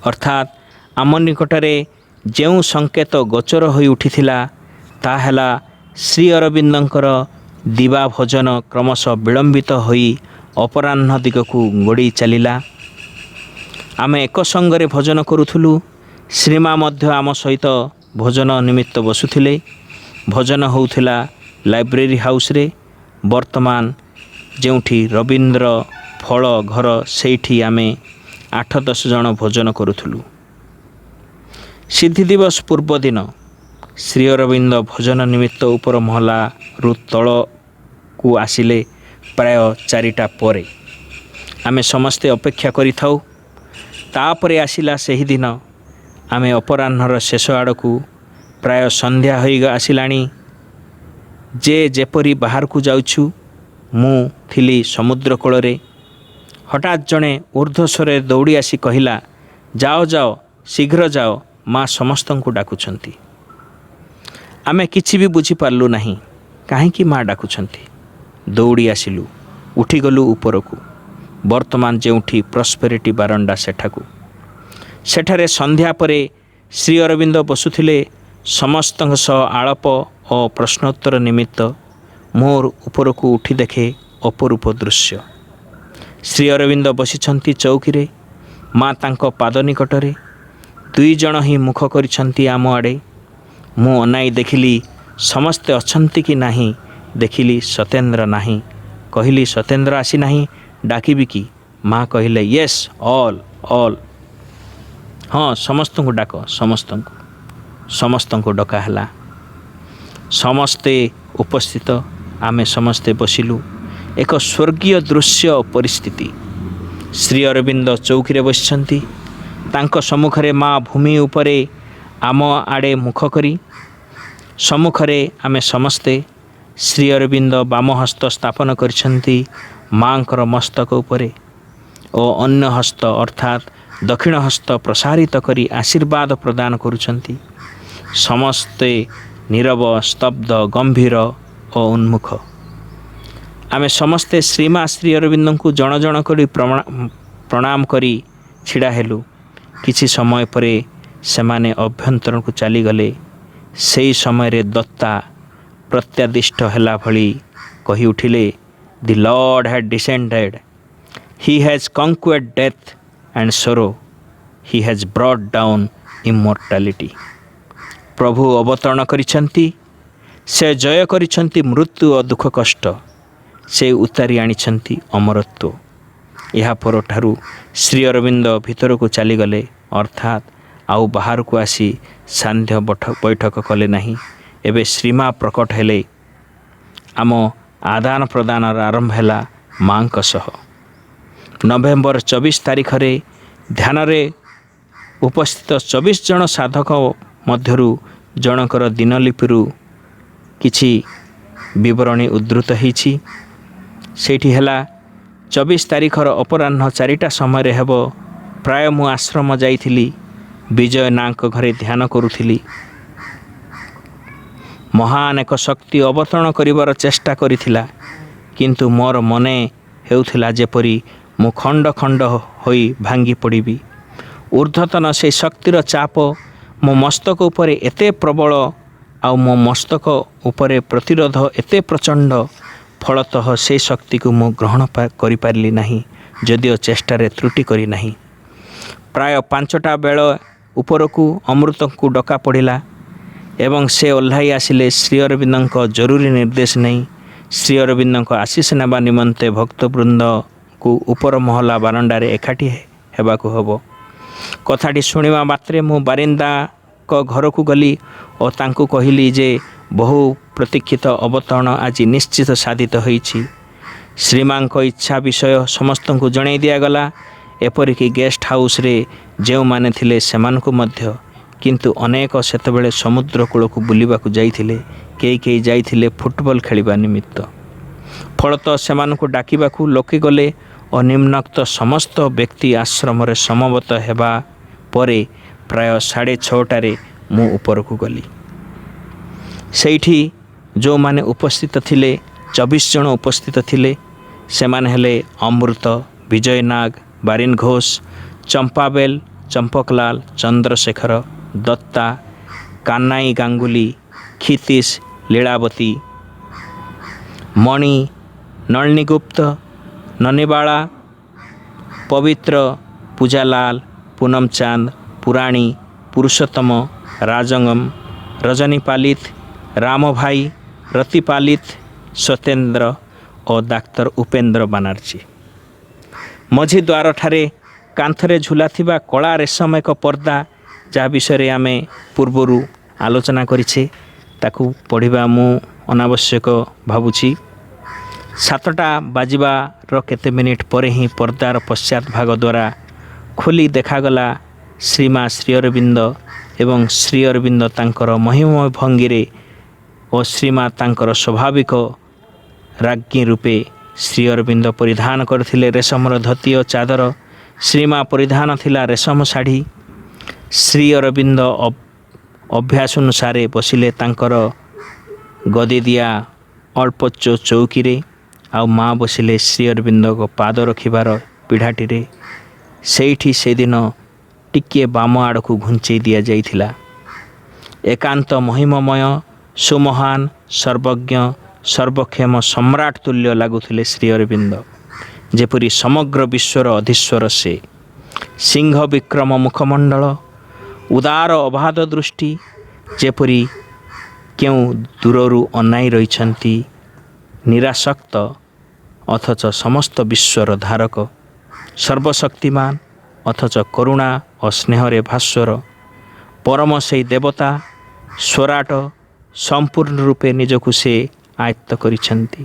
ଅର୍ଥାତ୍ ଆମ ନିକଟରେ ଯେଉଁ ସଂକେତ ଗୋଚର ହୋଇ ଉଠିଥିଲା ତାହା ହେଲା ଶ୍ରୀ ଅରବିନ୍ଦଙ୍କର ଦିବା ଭୋଜନ କ୍ରମଶଃ ବିଳମ୍ବିତ ହୋଇ ଅପରାହ୍ନ ଦିଗକୁ ଗୋଡ଼େଇ ଚାଲିଲା। ଆମେ ଏକ ସଙ୍ଗରେ ଭୋଜନ କରୁଥିଲୁ। ଶ୍ରୀମା ମଧ୍ୟ ଆମ ସହିତ ଭୋଜନ ନିମିତ୍ତ ବସୁଥିଲେ। ଭୋଜନ ହେଉଥିଲା ଲାଇବ୍ରେରୀ ହାଉସ୍ରେ। ବର୍ତ୍ତମାନ ଯେଉଁଠି ରବୀନ୍ଦ୍ର ଫଳ ଘର, ସେଇଠି ଆମେ 8-10 ଜଣ ଭୋଜନ କରୁଥିଲୁ। ସିଦ୍ଧି ଦିବସ ପୂର୍ବ ଦିନ ଶ୍ରୀ ଅରବିନ୍ଦ ଭୋଜନ ନିମିତ୍ତ ଉପର ମହଲାରୁ ତଳକୁ ଆସିଲେ ପ୍ରାୟ 4ଟା ପରେ। ଆମେ ସମସ୍ତେ ଅପେକ୍ଷା କରିଥାଉ। ତାପରେ ଆସିଲା ସେହିଦିନ। ଆମେ ଅପରାହ୍ନର ଶେଷ ଆଡ଼କୁ, ପ୍ରାୟ ସନ୍ଧ୍ୟା ହୋଇ ଆସିଲାଣି, ଯେ ଯେପରି ବାହାରକୁ ଯାଉଛୁ। ମୁଁ ଥିଲି ସମୁଦ୍ର କୂଳରେ। ହଠାତ୍ ଜଣେ ଊର୍ଦ୍ଧ୍ୱସ୍ୱରରେ ଦୌଡ଼ି ଆସି କହିଲା, ଯାଅ ଯାଅ, ଶୀଘ୍ର ଯାଅ, ମା ସମସ୍ତଙ୍କୁ ଡାକୁଛନ୍ତି। ଆମେ କିଛି ବି ବୁଝିପାରିଲୁ ନାହିଁ କାହିଁକି ମା ଡାକୁଛନ୍ତି। ଦୌଡ଼ି ଆସିଲୁ, ଉଠିଗଲୁ ଉପରକୁ। ବର୍ତ୍ତମାନ ଯେଉଁଠି ପ୍ରସ୍ପେରିଟି ବାରଣ୍ଡା, ସେଠାରେ ସନ୍ଧ୍ୟା ପରେ ଶ୍ରୀ ଅରବିନ୍ଦ ବସୁଥିଲେ ସମସ୍ତଙ୍କ ସହ ଆଳପ ଓ ପ୍ରଶ୍ନୋତ୍ତର ନିମିତ୍ତ। ମୋର ଉପରକୁ ଉଠି ଦେଖେ ଅପରୂପ ଦୃଶ୍ୟ। ଶ୍ରୀ ଅରବିନ୍ଦ ବସିଛନ୍ତି ଚୌକିରେ, ମା ତାଙ୍କ ପାଦ ନିକଟରେ। 2 ଜଣ ହିଁ ମୁଖ କରିଛନ୍ତି ଆମ ଆଡ଼େ। ମୁଁ ଅନାଇ ଦେଖିଲି ସମସ୍ତେ ଅଛନ୍ତି କି ନାହିଁ। ଦେଖିଲି ସତ୍ୟେନ୍ଦ୍ର ନାହିଁ। କହିଲି, ସତ୍ୟେନ୍ଦ୍ର ଆସିନାହିଁ, ଡାକିବି କି? ମା କହିଲେ, ୟେସ୍, ଅଲ୍। ହଁ, ସମସ୍ତଙ୍କୁ ଡାକ। ସମସ୍ତଙ୍କୁ ଡକା ହେଲା। ସମସ୍ତେ ଉପସ୍ଥିତ। ଆମେ ସମସ୍ତେ ବସିଲୁ। ଏକ ସ୍ୱର୍ଗୀୟ ଦୃଶ୍ୟ ପରିସ୍ଥିତି। ଶ୍ରୀ ଅରବିନ୍ଦ ଚୌକିରେ ବସିଛନ୍ତି। ତାଙ୍କ ସମ୍ମୁଖରେ ମା ଭୂମି ଉପରେ ଆମ ଆଡ଼େ ମୁଖ କରି। ସମ୍ମୁଖରେ ଆମେ ସମସ୍ତେ। ଶ୍ରୀ ଅରବିନ୍ଦ ବାମ ହସ୍ତ ସ୍ଥାପନ କରିଛନ୍ତି ମାଙ୍କର ମସ୍ତକ ଉପରେ ଓ ଅନ୍ୟ ହସ୍ତ ଅର୍ଥାତ୍ ଦକ୍ଷିଣ ହସ୍ତ ପ୍ରସାରିତ କରି ଆଶୀର୍ବାଦ ପ୍ରଦାନ କରୁଛନ୍ତି। ସମସ୍ତେ ନୀରବ, ସ୍ତବ୍ଧ, ଗମ୍ଭୀର ଓ ଉନ୍ମୁଖ। ଆମେ ସମସ୍ତେ ଶ୍ରୀମା ଶ୍ରୀ ଅରବିନ୍ଦଙ୍କୁ ଜଣ ଜଣ କରି ପ୍ରଣାମ କରି ଛିଡ଼ା ହେଲୁ। କିଛି ସମୟ ପରେ ସେମାନେ ଅଭ୍ୟନ୍ତରକୁ ଚାଲିଗଲେ। ସେହି ସମୟରେ ଦତ୍ତା ପ୍ରତ୍ୟାଦିଷ୍ଟ ହେଲା ଭଳି କହି ଉଠିଲେ, the Lord had descended, he has conquered death and sorrow, he has brought down immortality. ପ୍ରଭୁ ଅବତରଣ କରିଛନ୍ତି, ସେ ଜୟ କରିଛନ୍ତି ମୃତ୍ୟୁ ଓ ଦୁଃଖ କଷ୍ଟ, ସେ ଉତାରି ଆଣିଛନ୍ତି ଅମରତ୍ୱ। ଏହା ପରଠାରୁ ଶ୍ରୀ ଅରବିନ୍ଦ ଭିତରକୁ ଚାଲିଗଲେ, ଅର୍ଥାତ୍ ଆଉ ବାହାରକୁ ଆସି ସାନ୍ଧ୍ୟ ବୈଠକ କଲେ ନାହିଁ। ଏବେ ଶ୍ରୀମା ପ୍ରକଟ ହେଲେ। ଆମ ଆଦାନ ପ୍ରଦାନର ଆରମ୍ଭ ହେଲା ମାଙ୍କ ସହ। ନଭେମ୍ବର 24 ତାରିଖରେ ଧ୍ୟାନରେ ଉପସ୍ଥିତ 24 ଜଣ ସାଧକ ମଧ୍ୟରୁ ଜଣଙ୍କର ଦିନଲିପିରୁ କିଛି ବିବରଣୀ ଉଦ୍ଧୃତ ହୋଇଛି। ସେଇଠି ହେଲା 24 ତାରିଖର ଅପରାହ୍ନ 4ଟା ସମୟରେ ହେବ। ପ୍ରାୟ ମୁଁ ଆଶ୍ରମ ଯାଇଥିଲି। ବିଜୟ ନାଙ୍କ ଘରେ ଧ୍ୟାନ କରୁଥିଲି। ମହାନ ଏକ ଶକ୍ତି ଅବତରଣ କରିବାର ଚେଷ୍ଟା କରିଥିଲା, କିନ୍ତୁ ମୋର ମନେ ହେଉଥିଲା ଯେପରି ମୁଁ ଖଣ୍ଡ ଖଣ୍ଡ ହୋଇ ଭାଙ୍ଗି ପଡ଼ିବି। ଊର୍ଦ୍ଧ୍ୱତନ ସେହି ଶକ୍ତିର ଚାପ ମୋ ମସ୍ତକ ଉପରେ ଏତେ ପ୍ରବଳ, ଆଉ ମୋ ମସ୍ତକ ଉପରେ ପ୍ରତିରୋଧ ଏତେ ପ୍ରଚଣ୍ଡ, ଫଳତଃ ସେହି ଶକ୍ତିକୁ ମୁଁ ଗ୍ରହଣ କରିପାରିଲି ନାହିଁ, ଯଦିଓ ଚେଷ୍ଟାରେ ତ୍ରୁଟି କରି ନାହିଁ। ପ୍ରାୟ 5ଟା ବେଳ ଉପରକୁ ଅମୃତଙ୍କୁ ଡକା ପଡ଼ିଲା ଏବଂ ସେ ଓହ୍ଲାଇ ଆସିଲେ ଶ୍ରୀ ଅରବିନ୍ଦଙ୍କ ଜରୁରୀ ନିର୍ଦ୍ଦେଶ ନେଇ। ଶ୍ରୀ ଅରବିନ୍ଦଙ୍କ ଆଶୀଷ ନେବା ନିମନ୍ତେ ଭକ୍ତବୃନ୍ଦକୁ ଉପର ମହଲା ବାରଣ୍ଡାରେ ଏକାଠି ହେବାକୁ ହେବ। କଥାଟି ଶୁଣିବା ମାତ୍ରେ ମୁଁ ବାରିନ୍ଦାଙ୍କ ଘରକୁ ଗଲି ଓ ତାଙ୍କୁ କହିଲି ଯେ ବହୁ ପ୍ରତୀକ୍ଷିତ ଅବତରଣ ଆଜି ନିଶ୍ଚିତ ସାଧିତ ହୋଇଛି। ଶ୍ରୀମାଙ୍କ ଇଚ୍ଛା ବିଷୟ ସମସ୍ତଙ୍କୁ ଜଣାଇ ଦିଆଗଲା, ଏପରିକି ଗେଷ୍ଟ ହାଉସରେ ଯେଉଁମାନେ ଥିଲେ ସେମାନଙ୍କୁ ମଧ୍ୟ। କିନ୍ତୁ ଅନେକ ସେତେବେଳେ ସମୁଦ୍ର କୂଳକୁ ବୁଲିବାକୁ ଯାଇଥିଲେ, କେହି ଯାଇଥିଲେ ଫୁଟବଲ ଖେଳିବା ନିମିତ୍ତ। ଫଳତଃ ସେମାନଙ୍କୁ ଡାକିବାକୁ ଲୋକେ ଗଲେ ଓ ନିମ୍ନୋକ୍ତ ସମସ୍ତ ବ୍ୟକ୍ତି ଆଶ୍ରମରେ ସମବେତ ହେବା ପରେ ପ୍ରାୟ 6:30ଟାରେ ମୁଁ ଉପରକୁ ଗଲି। ସେଇଠି ଯେଉଁମାନେ ଉପସ୍ଥିତ ଥିଲେ, 24 ଜଣ ଉପସ୍ଥିତ ଥିଲେ। ସେମାନେ ହେଲେ ଅମୃତ, ବିଜୟ ନାଗ, ବାରିନ ଘୋଷ, ଚମ୍ପାବେଲ, ଚମ୍ପକଲାଲ, ଚନ୍ଦ୍ରଶେଖର, ଦତ୍ତା, କାନାଇ ଗାଙ୍ଗୁଲି, କ୍ଷିତୀଶ, ଲୀଳାବତୀ, ମଣି, ନଳିନୀ ଗୁପ୍ତ, ନନିବାଳା, ପବିତ୍ର, ପୂଜାଲାଲ, ପୁନମ ଚାନ୍ଦ, ପୁରାଣୀ, ପୁରୁଷୋତ୍ତମ, ରାଜଙ୍ଗମ, ରଜନୀ ପାଲିତ, ରାମ ଭାଇ, ରତି ପାଲିତ, ସତ୍ୟେନ୍ଦ୍ର ଓ ଡାକ୍ତର ଉପେନ୍ଦ୍ର ବାନାର୍ଜୀ। ମଝି ଦ୍ୱାରଠାରେ କାନ୍ଥରେ ଝୁଲାଥିବା କଳା ରେଶମ ଏକ ପର୍ଦ୍ଦା, ଯାହା ବିଷୟରେ ଆମେ ପୂର୍ବରୁ ଆଲୋଚନା କରିଛେ, ତାକୁ ପଢ଼ିବା ମୁଁ ଅନାବଶ୍ୟକ ଭାବୁଛି। 7ଟା ବାଜିବାର କେତେ ମିନିଟ୍ ପରେ ହିଁ ପର୍ଦ୍ଦାର ପଶ୍ଚାତ ଭାଗ ଦ୍ୱାରା ଖୋଲି ଦେଖାଗଲା ଶ୍ରୀମା ଶ୍ରୀ ଅରବିନ୍ଦ ଏବଂ ଶ୍ରୀ ଅରବିନ୍ଦ ତାଙ୍କର ମହିମମୟ ଭଙ୍ଗୀରେ ଓ ଶ୍ରୀମା ତାଙ୍କର ସ୍ୱାଭାବିକ ରାଜ୍ଞୀ ରୂପେ। ଶ୍ରୀ ଅରବିନ୍ଦ ପରିଧାନ କରିଥିଲେ ରେଶମର ଧୋତି ଓ ଚାଦର, ଶ୍ରୀମା ପରିଧାନ ଥିଲା ରେଶମ ଶାଢ଼ୀ। ଶ୍ରୀ ଅରବିନ୍ଦ ଅଭ୍ୟାସାନୁସାରେ ବସିଲେ ତାଙ୍କର ଗଦିଦିଆ ଅଳ୍ପୋଚ୍ଚ ଚୌକିରେ, ଆଉ ମା ବସିଲେ ଶ୍ରୀ ଅରବିନ୍ଦଙ୍କ ପାଦ ରଖିବାର ପିଢ଼ାଟିରେ। ସେଇଠି ସେଦିନ ଟିକିଏ ବାମ ଆଡ଼କୁ ଘୁଞ୍ଚେଇ ଦିଆଯାଇଥିଲା। ଏକାନ୍ତ ମହିମମୟ, ସୁମହାନ, ସର୍ବଜ୍ଞ, ସର୍ବକ୍ଷମ ସମ୍ରାଟ ତୁଲ୍ୟ ଲାଗୁଥିଲେ ଶ୍ରୀ ଅରବିନ୍ଦ, ଯେପରି ସମଗ୍ର ବିଶ୍ୱର ଅଧୀଶ୍ୱର ସେ। ସିଂହ ବିକ୍ରମ ମୁଖମଣ୍ଡଳ, ଉଦାର ଅବାଧ ଦୃଷ୍ଟି, ଯେପରି କେଉଁ ଦୂରରୁ ଅନାଇ ରହିଛନ୍ତି। ନିରାସକ୍ତ ଅଥଚ ସମସ୍ତ ବିଶ୍ୱର ଧାରକ, ସର୍ବଶକ୍ତିମାନ ଅଥଚ କରୁଣା ଓ ସ୍ନେହରେ ଭାସ୍ୱର, ପରମ ସେହି ଦେବତା, ସ୍ୱରାଟ, ସମ୍ପୂର୍ଣ୍ଣ ରୂପେ ନିଜକୁ ସେ ଆୟତ୍ତ କରିଛନ୍ତି।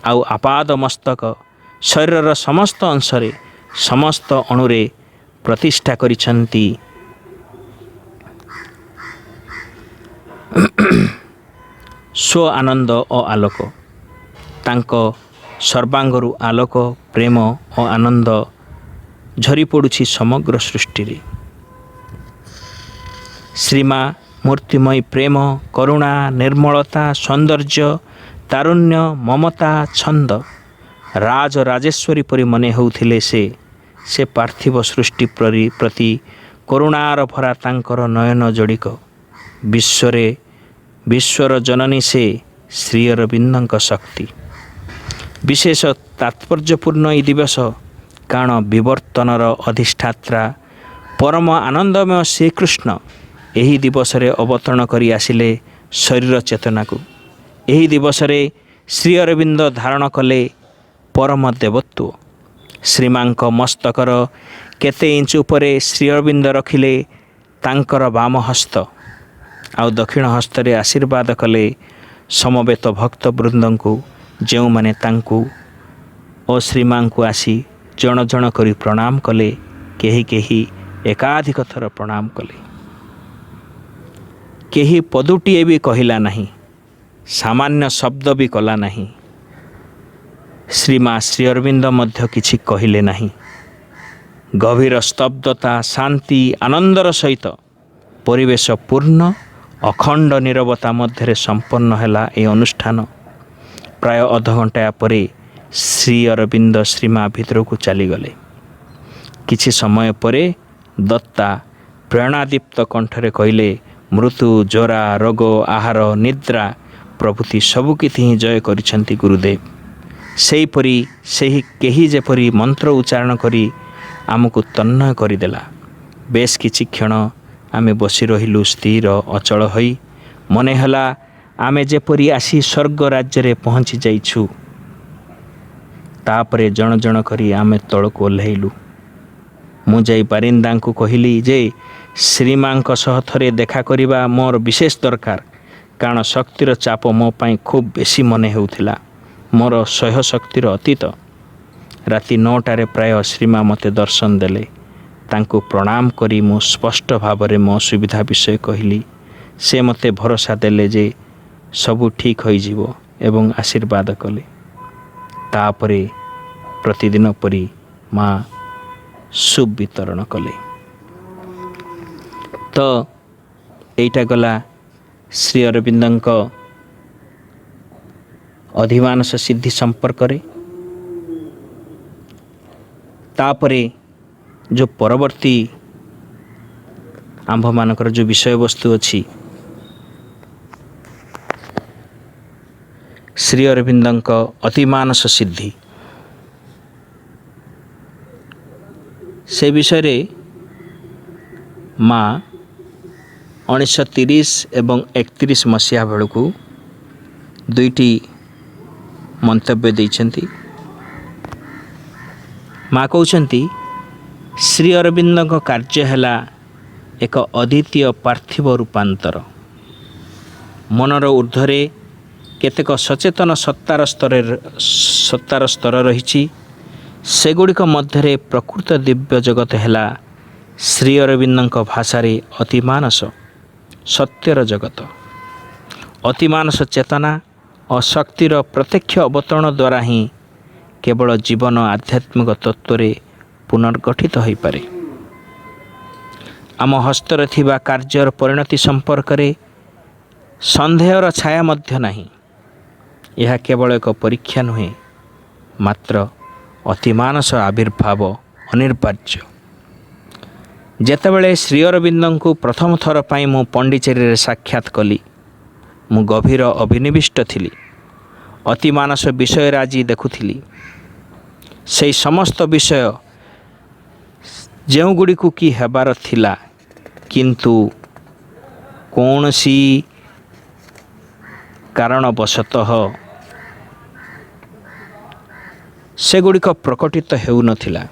ଆଉ ଆପାଦ ମସ୍ତକ ଶରୀରର ସମସ୍ତ ଅଂଶରେ, ସମସ୍ତ ଅଣୁରେ ପ୍ରତିଷ୍ଠା କରିଛନ୍ତି ସ୍ୱ ଆନନ୍ଦ ଓ ଆଲୋକ। ତାଙ୍କ ସର୍ବାଙ୍ଗରୁ ଆଲୋକ ପ୍ରେମ ଓ ଆନନ୍ଦ ଝରି ପଡ଼ୁଛି ସମଗ୍ର ସୃଷ୍ଟିରେ। ଶ୍ରୀମା ମୂର୍ତ୍ତିମୟୀ ପ୍ରେମ, କରୁଣା, ନିର୍ମଳତା, ସୌନ୍ଦର୍ଯ୍ୟ, ତାରୁଣ୍ୟ, ମମତା, ଛନ୍ଦ, ରାଜ ରାଜେଶ୍ୱରୀ ପରି ମନେ ହେଉଥିଲେ ସେ ପାର୍ଥିବ ସୃଷ୍ଟି ପ୍ରତି କରୁଣାର ଭରା ତାଙ୍କର ନୟନ ଯୋଡ଼ିକ। ବିଶ୍ୱର ଜନନୀ ସେ ଶ୍ରୀ ଅରବିନ୍ଦଙ୍କ ଶକ୍ତି। ବିଶେଷ ତାତ୍ପର୍ଯ୍ୟପୂର୍ଣ୍ଣ ଏହି ଦିବସ, କାରଣ ବିବର୍ତ୍ତନର ଅଧିଷ୍ଠାତ୍ରା ପରମ ଆନନ୍ଦମୟ ଶ୍ରୀକୃଷ୍ଣ ଏହି ଦିବସରେ ଅବତରଣ କରି ଆସିଲେ ଶରୀର ଚେତନାକୁ। ଏହି ଦିବସରେ ଶ୍ରୀ ଅରବିନ୍ଦ ଧାରଣ କଲେ ପରମ ଦେବତ୍ୱ। ଶ୍ରୀମାଙ୍କ ମସ୍ତକର କେତେ ଇଞ୍ଚ ଉପରେ ଶ୍ରୀ ଅରବିନ୍ଦ ରଖିଲେ ତାଙ୍କର ବାମ ହସ୍ତ, ଆଉ ଦକ୍ଷିଣ ହସ୍ତରେ ଆଶୀର୍ବାଦ କଲେ ସମବେତ ଭକ୍ତବୃନ୍ଦଙ୍କୁ, ଯେଉଁମାନେ ତାଙ୍କୁ ଓ ଶ୍ରୀମାଙ୍କୁ ଆସି ଜଣ ଜଣ କରି ପ୍ରଣାମ କଲେ। କେହି ଏକାଧିକ ଥର ପ୍ରଣାମ କଲେ। କେହି ପଦୁଟିଏ ବି କହିଲା ନାହିଁ, ସାମାନ୍ୟ ଶବ୍ଦ ବି କଲା ନାହିଁ। ଶ୍ରୀମା ଶ୍ରୀ ଅରବିନ୍ଦ ମଧ୍ୟ କିଛି କହିଲେ ନାହିଁ। ଗଭୀର ସ୍ତବ୍ଧତା, ଶାନ୍ତି, ଆନନ୍ଦର ସହିତ ପରିବେଶ ପୂର୍ଣ୍ଣ ଅଖଣ୍ଡ ନୀରବତା ମଧ୍ୟରେ ସମ୍ପନ୍ନ ହେଲା ଏହି ଅନୁଷ୍ଠାନ। ପ୍ରାୟ ଅଧଘଣ୍ଟା ପରେ ଶ୍ରୀ ଅରବିନ୍ଦ ଶ୍ରୀମା ଭିତରକୁ ଚାଲିଗଲେ। କିଛି ସମୟ ପରେ ଦତ୍ତା ପ୍ରେରଣାଦୀପ୍ତ କଣ୍ଠରେ କହିଲେ, ମୃତ୍ୟୁ, ଜରା, ରୋଗ, ଆହାର, ନିଦ୍ରା ପ୍ରଭୃତି ସବୁକିଛି ହିଁ ଜୟ କରିଛନ୍ତି ଗୁରୁଦେବ। ସେହିପରି କେହି ଯେପରି ମନ୍ତ୍ର ଉଚ୍ଚାରଣ କରି ଆମକୁ ତନ୍ମୟ କରିଦେଲା। ବେଶ କିଛି କ୍ଷଣ ଆମେ ବସି ରହିଲୁ ସ୍ଥିର ଅଚଳ ହୋଇ। ମନେ ହେଲା ଆମେ ଯେପରି ଆସି ସ୍ୱର୍ଗ ରାଜ୍ୟରେ ପହଞ୍ଚି ଯାଇଛୁ। ତାପରେ ଜଣ ଜଣ କରି ଆମେ ତଳକୁ ଓହ୍ଲାଇଲୁ। ମୁଁ ଯାଇ ବାରିନ୍ଦାଙ୍କୁ କହିଲି ଯେ ଶ୍ରୀମାଙ୍କ ସହ ଥରେ ଦେଖା କରିବା ମୋର ବିଶେଷ ଦରକାର, କାରଣ ଶକ୍ତିର ଚାପ ମୋ ପାଇଁ ଖୁବ୍ ବେଶୀ ମନେ ହେଉଥିଲା, ମୋର ସହ୍ୟ ଶକ୍ତିର ଅତୀତ। ରାତି 9ଟାରେ ପ୍ରାୟ ଶ୍ରୀମା ମୋତେ ଦର୍ଶନ ଦେଲେ। ତାଙ୍କୁ ପ୍ରଣାମ କରି ମୁଁ ସ୍ପଷ୍ଟ ଭାବରେ ମୋ ସୁବିଧା ବିଷୟ କହିଲି। ସେ ମୋତେ ଭରସା ଦେଲେ ଯେ ସବୁ ଠିକ୍ ହୋଇଯିବ ଏବଂ ଆଶୀର୍ବାଦ କଲେ। ତାପରେ ପ୍ରତିଦିନ ପରି ମା ସୁପ୍ ବିତରଣ କଲେ। ତ ଏଇଟା ଗଲା ଶ୍ରୀ ଅରବିନ୍ଦଙ୍କ ଅଧିମାନସ ସିଦ୍ଧି ସମ୍ପର୍କରେ। ତାପରେ ଯେଉଁ ପରବର୍ତ୍ତୀ ଆମ୍ଭମାନଙ୍କର ଯେଉଁ ବିଷୟବସ୍ତୁ ଅଛି, ଶ୍ରୀ ଅରବିନ୍ଦଙ୍କ ଅତିମାନସ ସିଦ୍ଧି, ସେ ବିଷୟରେ ମା 1930 ଏବଂ 31 ମସିହା ବେଳକୁ ଦୁଇଟି ମନ୍ତବ୍ୟ ଦେଇଛନ୍ତି। ମା କହୁଛନ୍ତି, ଶ୍ରୀ ଅରବିନ୍ଦଙ୍କ କାର୍ଯ୍ୟ ହେଲା ଏକ ଅଦ୍ୱିତୀୟ ପାର୍ଥିବ ରୂପାନ୍ତର। ମନର ଊର୍ଦ୍ଧ୍ୱରେ କେତେକ ସଚେତନ ସତ୍ତାର ସ୍ତର ରହିଛି। ସେଗୁଡ଼ିକ ମଧ୍ୟରେ ପ୍ରକୃତ ଦିବ୍ୟ ଜଗତ ହେଲା ଶ୍ରୀ ଅରବିନ୍ଦଙ୍କ ଭାଷାରେ ଅତିମାନସ, ସତ୍ୟର ଜଗତ। ଅତିମାନସ ଚେତନା ଓ ଶକ୍ତିର ପ୍ରତ୍ୟକ୍ଷ ଅବତରଣ ଦ୍ୱାରା ହିଁ କେବଳ ଜୀବନ ଆଧ୍ୟାତ୍ମିକ ତତ୍ତ୍ୱରେ ପୁନର୍ଗଠିତ ହୋଇପାରେ। ଆମ ହସ୍ତରେ ଥିବା କାର୍ଯ୍ୟର ପରିଣତି ସମ୍ପର୍କରେ ସନ୍ଦେହର ଛାୟା ମଧ୍ୟ ନାହିଁ। ଏହା କେବଳ ଏକ ପରୀକ୍ଷା ନୁହେଁ, ମାତ୍ର ଅତିମାନସ ଆବିର୍ଭାବ ଅନିବାର୍ଯ୍ୟ। ଯେତେବେଳେ ଶ୍ରୀ ଅରବିନ୍ଦଙ୍କୁ ପ୍ରଥମ ଥର ପାଇଁ ମୁଁ ପଣ୍ଡିଚେରୀରେ ସାକ୍ଷାତ କଲି, ମୁଁ ଗଭୀର ଅଭିନିବିଷ୍ଟ ଥିଲି। ଅତିମାନସ ବିଷୟରେ ଆଜି ଦେଖୁଥିଲି। ସେହି ସମସ୍ତ ବିଷୟ ଯେଉଁଗୁଡ଼ିକୁ କି ହେବାର ଥିଲା, କିନ୍ତୁ କୌଣସି କାରଣବଶତଃ ସେଗୁଡ଼ିକ ପ୍ରକଟିତ ହେଉନଥିଲା।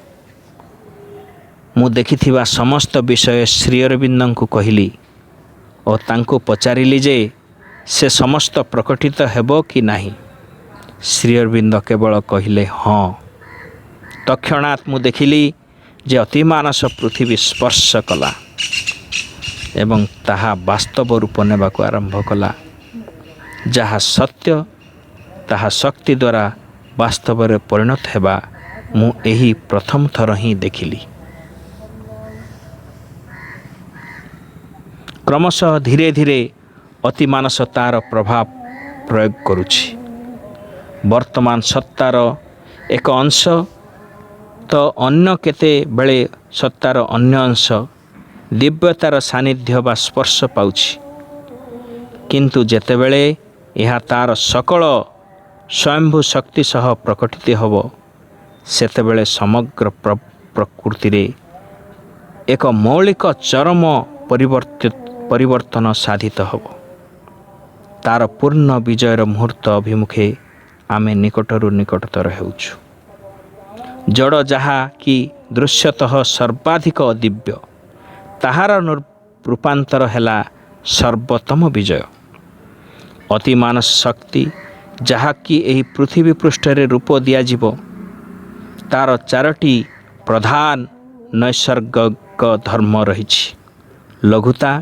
ମୁଁ ଦେଖିଥିବା ସମସ୍ତ ବିଷୟ ଶ୍ରୀ ଅରବିନ୍ଦଙ୍କୁ କହିଲି ଓ ତାଙ୍କୁ ପଚାରିଲି ଯେ ସେ ସମସ୍ତ ପ୍ରକଟିତ ହେବ କି ନାହିଁ। ଶ୍ରୀ ଅରବିନ୍ଦ କେବଳ କହିଲେ ହଁ। ତତ୍କ୍ଷଣାତ୍ ମୁଁ ଦେଖିଲି ଯେ ଅତିମାନସ ପୃଥିବୀ ସ୍ପର୍ଶ କଲା ଏବଂ ତାହା ବାସ୍ତବ ରୂପ ନେବାକୁ ଆରମ୍ଭ କଲା। ଯାହା ସତ୍ୟ ତାହା ଶକ୍ତି ଦ୍ୱାରା ବାସ୍ତବରେ ପରିଣତ ହେବା ମୁଁ ଏହି ପ୍ରଥମ ଥର ହିଁ ଦେଖିଲି। କ୍ରମଶଃ ଧୀରେ ଧୀରେ ଅତିମାନସ ତା'ର ପ୍ରଭାବ ପ୍ରୟୋଗ କରୁଛି। ବର୍ତ୍ତମାନ ସତ୍ତାର ଏକ ଅଂଶ ତ ଅନ୍ୟ କେତେବେଳେ ସତ୍ତାର ଅନ୍ୟ ଅଂଶ ଦିବ୍ୟତାର ସାନ୍ନିଧ୍ୟ ବା ସ୍ପର୍ଶ ପାଉଛି। କିନ୍ତୁ ଯେତେବେଳେ ଏହା ତା'ର ସକଳ ସ୍ୱୟମ୍ଭୁ ଶକ୍ତି ସହ ପ୍ରକଟିତ ହେବ, ସେତେବେଳେ ସମଗ୍ର ପ୍ରକୃତିରେ ଏକ ମୌଳିକ ଚରମ ପରିବର୍ତ୍ତନ ସାଧିତ ହେବ। ତା'ର ପୂର୍ଣ୍ଣ ବିଜୟର ମୁହୂର୍ତ୍ତ ଅଭିମୁଖେ ଆମେ ନିକଟରୁ ନିକଟତର ହେଉଛୁ। ଜଡ଼ ଯାହା କି ଦୃଶ୍ୟତଃ ସର୍ବାଧିକ ଦିବ୍ୟ, ତାହାର ରୂପାନ୍ତର ହେଲା ସର୍ବୋତ୍ତମ ବିଜୟ। ଅତିମାନସ ଶକ୍ତି ଯାହାକି ଏହି ପୃଥିବୀ ପୃଷ୍ଠରେ ରୂପ ଦିଆଯିବ, ତା'ର 4ଟି ପ୍ରଧାନ ନୈସର୍ଗିକ ଧର୍ମ ରହିଛି: ଲଘୁତା,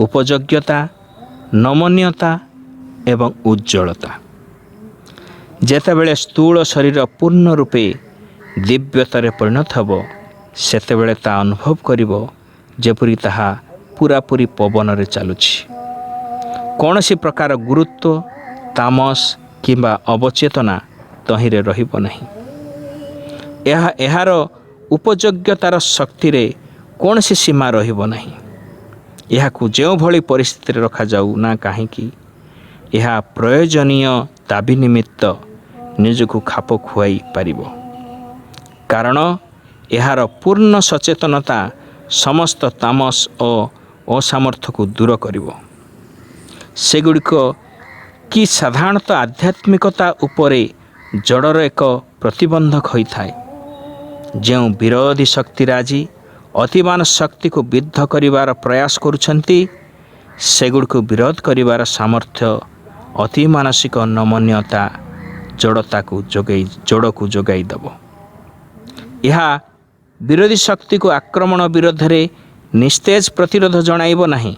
ଉପଯୋଗ୍ୟତା, ନମନୀୟତା ଏବଂ ଉଜ୍ଜ୍ୱଳତା। ଯେତେବେଳେ ସ୍ଥୂଳ ଶରୀର ପୂର୍ଣ୍ଣ ରୂପେ ଦିବ୍ୟତାରେ ପରିଣତ ହେବ, ସେତେବେଳେ ତା ଅନୁଭବ କରିବ ଯେପରି ତାହା ପୂରାପୂରି ପବନରେ ଚାଲୁଛି। କୌଣସି ପ୍ରକାର ଗୁରୁତ୍ୱ, ତାମସ କିମ୍ବା ଅବଚେତନା ତହିଁରେ ରହିବ ନାହିଁ। ଏହାର ଉପଯୋଗ୍ୟତାର ଶକ୍ତିରେ କୌଣସି ସୀମା ରହିବ ନାହିଁ। ଏହାକୁ ଯେଉଁଭଳି ପରିସ୍ଥିତିରେ ରଖାଯାଉ ନା କାହିଁକି, ଏହା ପ୍ରୟୋଜନୀୟ ଦାବି ନିମିତ୍ତ ନିଜକୁ ଖାପ ଖୁଆଇ ପାରିବ, କାରଣ ଏହାର ପୂର୍ଣ୍ଣ ସଚେତନତା ସମସ୍ତ ତାମସ ଓ ଅସାମର୍ଥ୍ୟକୁ ଦୂର କରିବ। ସେଗୁଡ଼ିକ କି ସାଧାରଣତଃ ଆଧ୍ୟାତ୍ମିକତା ଉପରେ ଜଡ଼ର ଏକ ପ୍ରତିବନ୍ଧକ ହୋଇଥାଏ। ଯେଉଁ ବିରୋଧୀ ଶକ୍ତିରାଜି ଅତିମାନସ ଶକ୍ତିକୁ ବିଦ୍ଧ କରିବାର ପ୍ରୟାସ କରୁଛନ୍ତି, ସେଗୁଡ଼ିକୁ ବିରୋଧ କରିବାର ସାମର୍ଥ୍ୟ ଅତିମାନସିକ ନମନୀୟତା ଜଡ଼କୁ ଯୋଗାଇ ଦେବ। ଏହା ବିରୋଧୀ ଶକ୍ତିକୁ ଆକ୍ରମଣ ବିରୋଧରେ ନିସ୍ତେଜ ପ୍ରତିରୋଧ ଜଣାଇବ ନାହିଁ।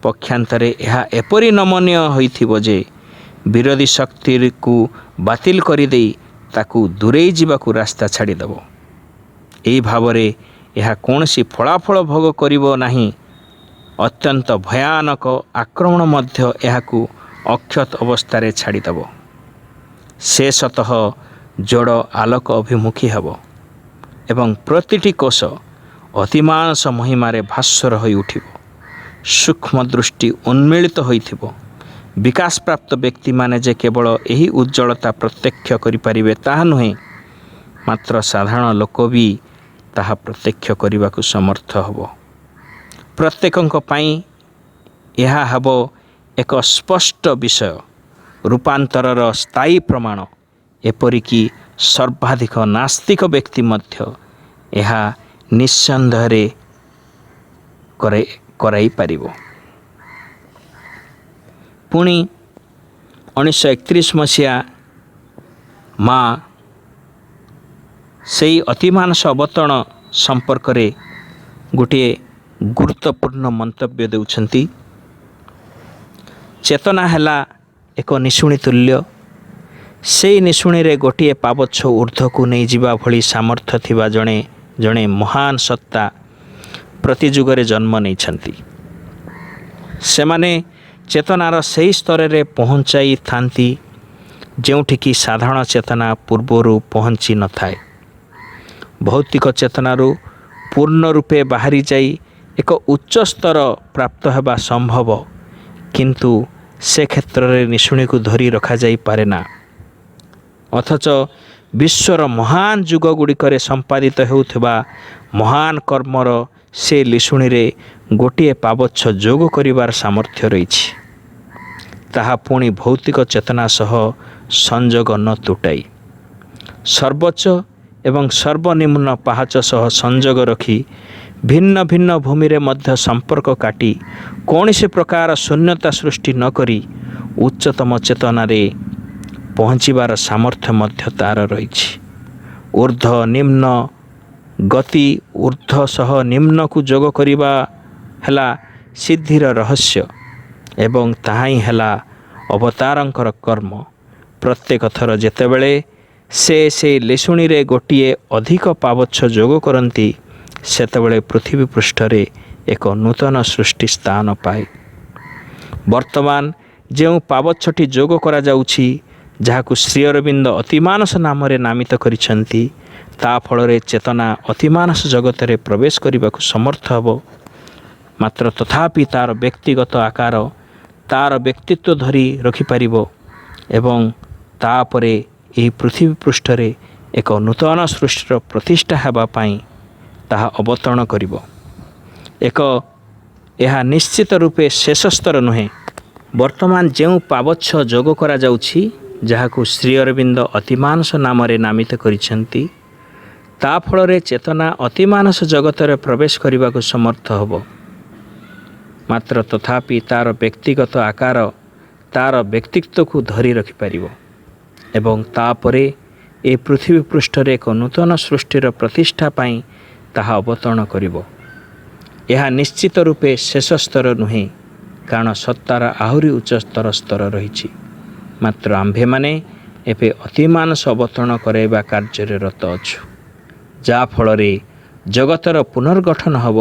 ପକ୍ଷାନ୍ତରେ ଏହା ଏପରି ନମନୀୟ ହୋଇଥିବ ଯେ ବିରୋଧୀ ଶକ୍ତିକୁ ବାତିଲ କରିଦେଇ ତାକୁ ଦୂରେଇ ଯିବାକୁ ରାସ୍ତା ଛାଡ଼ିଦେବ। ଏହି ଭାବରେ ଏହା କୌଣସି ଫଳାଫଳ ଭୋଗ କରିବ ନାହିଁ। ଅତ୍ୟନ୍ତ ଭୟାନକ ଆକ୍ରମଣ ମଧ୍ୟ ଏହାକୁ ଅକ୍ଷତ ଅବସ୍ଥାରେ ଛାଡ଼ିଦେବ। ଶେଷତଃ ଜଡ଼ ଆଲୋକ ଅଭିମୁଖୀ ହେବ ଏବଂ ପ୍ରତିଟି କୋଷ ଅତିମାନସ ମହିମାରେ ଭାସ୍ୱର ହୋଇ ଉଠିବ। ସୂକ୍ଷ୍ମ ଦୃଷ୍ଟି ଉନ୍ମିଳିତ ହୋଇଥିବ। ବିକାଶପ୍ରାପ୍ତ ବ୍ୟକ୍ତିମାନେ ଯେ କେବଳ ଏହି ଉଜ୍ଜ୍ୱଳତା ପ୍ରତ୍ୟକ୍ଷ କରିପାରିବେ ତାହା ନୁହେଁ, ମାତ୍ର ସାଧାରଣ ଲୋକ ବି ତାହା ପ୍ରତ୍ୟକ୍ଷ କରିବାକୁ ସମର୍ଥ ହେବ। ପ୍ରତ୍ୟେକଙ୍କ ପାଇଁ ଏହା ହେବ ଏକ ସ୍ପଷ୍ଟ ବିଷୟ, ରୂପାନ୍ତରର ସ୍ଥାୟୀ ପ୍ରମାଣ। ଏପରିକି ସର୍ବାଧିକ ନାସ୍ତିକ ବ୍ୟକ୍ତି ମଧ୍ୟ ଏହା ନିଃସନ୍ଦେହରେ କରାଇ ପାରିବ। ପୁଣି 1931 ମସିହା ମା ସେହି ଅତିମାନସ ଅବତରଣ ସମ୍ପର୍କରେ ଗୋଟିଏ ଗୁରୁତ୍ୱପୂର୍ଣ୍ଣ ମନ୍ତବ୍ୟ ଦେଉଛନ୍ତି। ଚେତନା ହେଲା ଏକ ନିଶୁଣି ତୁଲ୍ୟ। ସେହି ନିଶୁଣିରେ ଗୋଟିଏ ପାବଚ୍ଛ ଊର୍ଦ୍ଧ୍ୱକୁ ନେଇଯିବା ଭଳି ସାମର୍ଥ୍ୟ ଥିବା ଜଣେ ମହାନ ସତ୍ତା ପ୍ରତି ଯୁଗରେ ଜନ୍ମ ନେଇଛନ୍ତି। ସେମାନେ ଚେତନାର ସେହି ସ୍ତରରେ ପହଞ୍ଚାଇଥାନ୍ତି ଯେଉଁଠିକି ସାଧାରଣ ଚେତନା ପୂର୍ବରୁ ପହଞ୍ଚି ନଥାଏ। ଭୌତିକ ଚେତନାରୁ ପୂର୍ଣ୍ଣ ରୂପେ ବାହାରି ଯାଇ ଏକ ଉଚ୍ଚ ସ୍ତର ପ୍ରାପ୍ତ ହେବା ସମ୍ଭବ, କିନ୍ତୁ ସେ କ୍ଷେତ୍ରରେ ନିଶୁଣିକୁ ଧରି ରଖାଯାଇପାରେ ନା। ଅଥଚ ବିଶ୍ୱର ମହାନ ଯୁଗଗୁଡ଼ିକରେ ସମ୍ପାଦିତ ହେଉଥିବା ମହାନ କର୍ମର ସେ ନିଶୁଣିରେ ଗୋଟିଏ ପାବଚ୍ଛ ଯୋଗ କରିବାର ସାମର୍ଥ୍ୟ ରହିଛି। ତାହା ପୁଣି ଭୌତିକ ଚେତନା ସହ ସଂଯୋଗ ନ ତୁଟାଇ ସର୍ବୋଚ୍ଚ ଏବଂ ସର୍ବନିମ୍ନ ପାହାଚ ସହ ସଂଯୋଗ ରଖି ଭିନ୍ନ ଭିନ୍ନ ଭୂମିରେ ମଧ୍ୟ ସମ୍ପର୍କ କାଟି କୌଣସି ପ୍ରକାର ଶୂନ୍ୟତା ସୃଷ୍ଟି ନ କରି ଉଚ୍ଚତମ ଚେତନାରେ ପହଞ୍ଚିବାର ସାମର୍ଥ୍ୟ ମଧ୍ୟ ତା'ର ରହିଛି। ଊର୍ଦ୍ଧ୍ୱ ନିମ୍ନ ଗତି, ଊର୍ଦ୍ଧ୍ୱ ସହ ନିମ୍ନକୁ ଯୋଗ କରିବା ହେଲା ସିଦ୍ଧିର ରହସ୍ୟ ଏବଂ ତାହା ହିଁ ହେଲା ଅବତାରଙ୍କର କର୍ମ। ପ୍ରତ୍ୟେକ ଥର ଯେତେବେଳେ ସେ ଲେଶୁଣୀରେ ଗୋଟିଏ ଅଧିକ ପାବଚ୍ଛ ଯୋଗ କରନ୍ତି, ସେତେବେଳେ ପୃଥିବୀ ପୃଷ୍ଠରେ ଏକ ନୂତନ ସୃଷ୍ଟି ସ୍ଥାନ ପାଏ। ବର୍ତ୍ତମାନ ଯେଉଁ ପାବଚ୍ଛଟି ଯୋଗ କରାଯାଉଛି, ଯାହାକୁ ଶ୍ରୀ ଅରବିନ୍ଦ ଅତିମାନସ ନାମରେ ନାମିତ କରିଛନ୍ତି, ତା ଫଳରେ ଚେତନା ଅତିମାନସ ଜଗତରେ ପ୍ରବେଶ କରିବାକୁ ସମର୍ଥ ହେବ। ମାତ୍ର ତଥାପି ତା'ର ବ୍ୟକ୍ତିଗତ ଆକାର, ତା'ର ବ୍ୟକ୍ତିତ୍ୱ ଧରି ରଖିପାରିବ ଏବଂ ତାପରେ ଏହି ପୃଥିବୀ ପୃଷ୍ଠରେ ଏକ ନୂତନ ସୃଷ୍ଟିର ପ୍ରତିଷ୍ଠା ହେବା ପାଇଁ ତାହା ଅବତରଣ କରିବ। ଏହା ନିଶ୍ଚିତ ରୂପେ ଶେଷ ସ୍ତର ନୁହେଁ। ବର୍ତ୍ତମାନ ଯେଉଁ ପାବଚ୍ଛ ଯୋଗ କରାଯାଉଛି, ଯାହାକୁ ଶ୍ରୀ ଅରବିନ୍ଦ ଅତିମାନସ ନାମରେ ନାମିତ କରିଛନ୍ତି, ତା ଫଳରେ ଚେତନା ଅତିମାନସ ଜଗତରେ ପ୍ରବେଶ କରିବାକୁ ସମର୍ଥ ହେବ। ମାତ୍ର ତଥାପି ତା'ର ବ୍ୟକ୍ତିଗତ ଆକାର, ତା'ର ବ୍ୟକ୍ତିତ୍ୱକୁ ଧରି ରଖିପାରିବ ଏବଂ ତାପରେ ଏ ପୃଥିବୀ ପୃଷ୍ଠରେ ଏକ ନୂତନ ସୃଷ୍ଟିର ପ୍ରତିଷ୍ଠା ପାଇଁ ତାହା ଅବତରଣ କରିବ। ଏହା ନିଶ୍ଚିତ ରୂପେ ଶେଷ ସ୍ତର ନୁହେଁ, କାରଣ ସତ୍ତାର ଆହୁରି ଉଚ୍ଚତର ସ୍ତର ରହିଛି। ମାତ୍ର ଆମ୍ଭେମାନେ ଏବେ ଅତିମାନସ ଅବତରଣ କରାଇବା କାର୍ଯ୍ୟରେ ରତ ଅଛୁ, ଯାହାଫଳରେ ଜଗତର ପୁନର୍ଗଠନ ହେବ।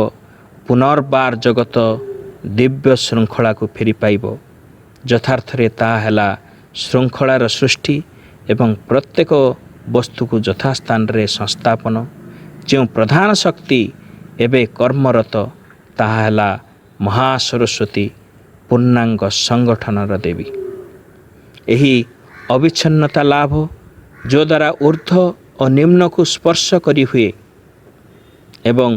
ପୁନର୍ବାର ଜଗତ ଦିବ୍ୟ ଶୃଙ୍ଖଳାକୁ ଫେରି ପାଇବ। ଯଥାର୍ଥରେ ତାହା ହେଲା ଶୃଙ୍ଖଳାର ସୃଷ୍ଟି ଏବଂ ପ୍ରତ୍ୟେକ ବସ୍ତୁକୁ ଯଥାସ୍ଥାନରେ ସଂସ୍ଥାପନ। ଯେଉଁ ପ୍ରଧାନ ଶକ୍ତି ଏବେ କର୍ମରତ, ତାହା ହେଲା ମହାସରସ୍ୱତୀ, ପୂର୍ଣ୍ଣାଙ୍ଗ ସଂଗଠନର ଦେବୀ। ଏହି ଅବିଚ୍ଛିନ୍ନତା ଲାଭ, ଯଦ୍ୱାରା ଊର୍ଦ୍ଧ୍ୱ ଓ ନିମ୍ନକୁ ସ୍ପର୍ଶ କରି ହୁଏ ଏବଂ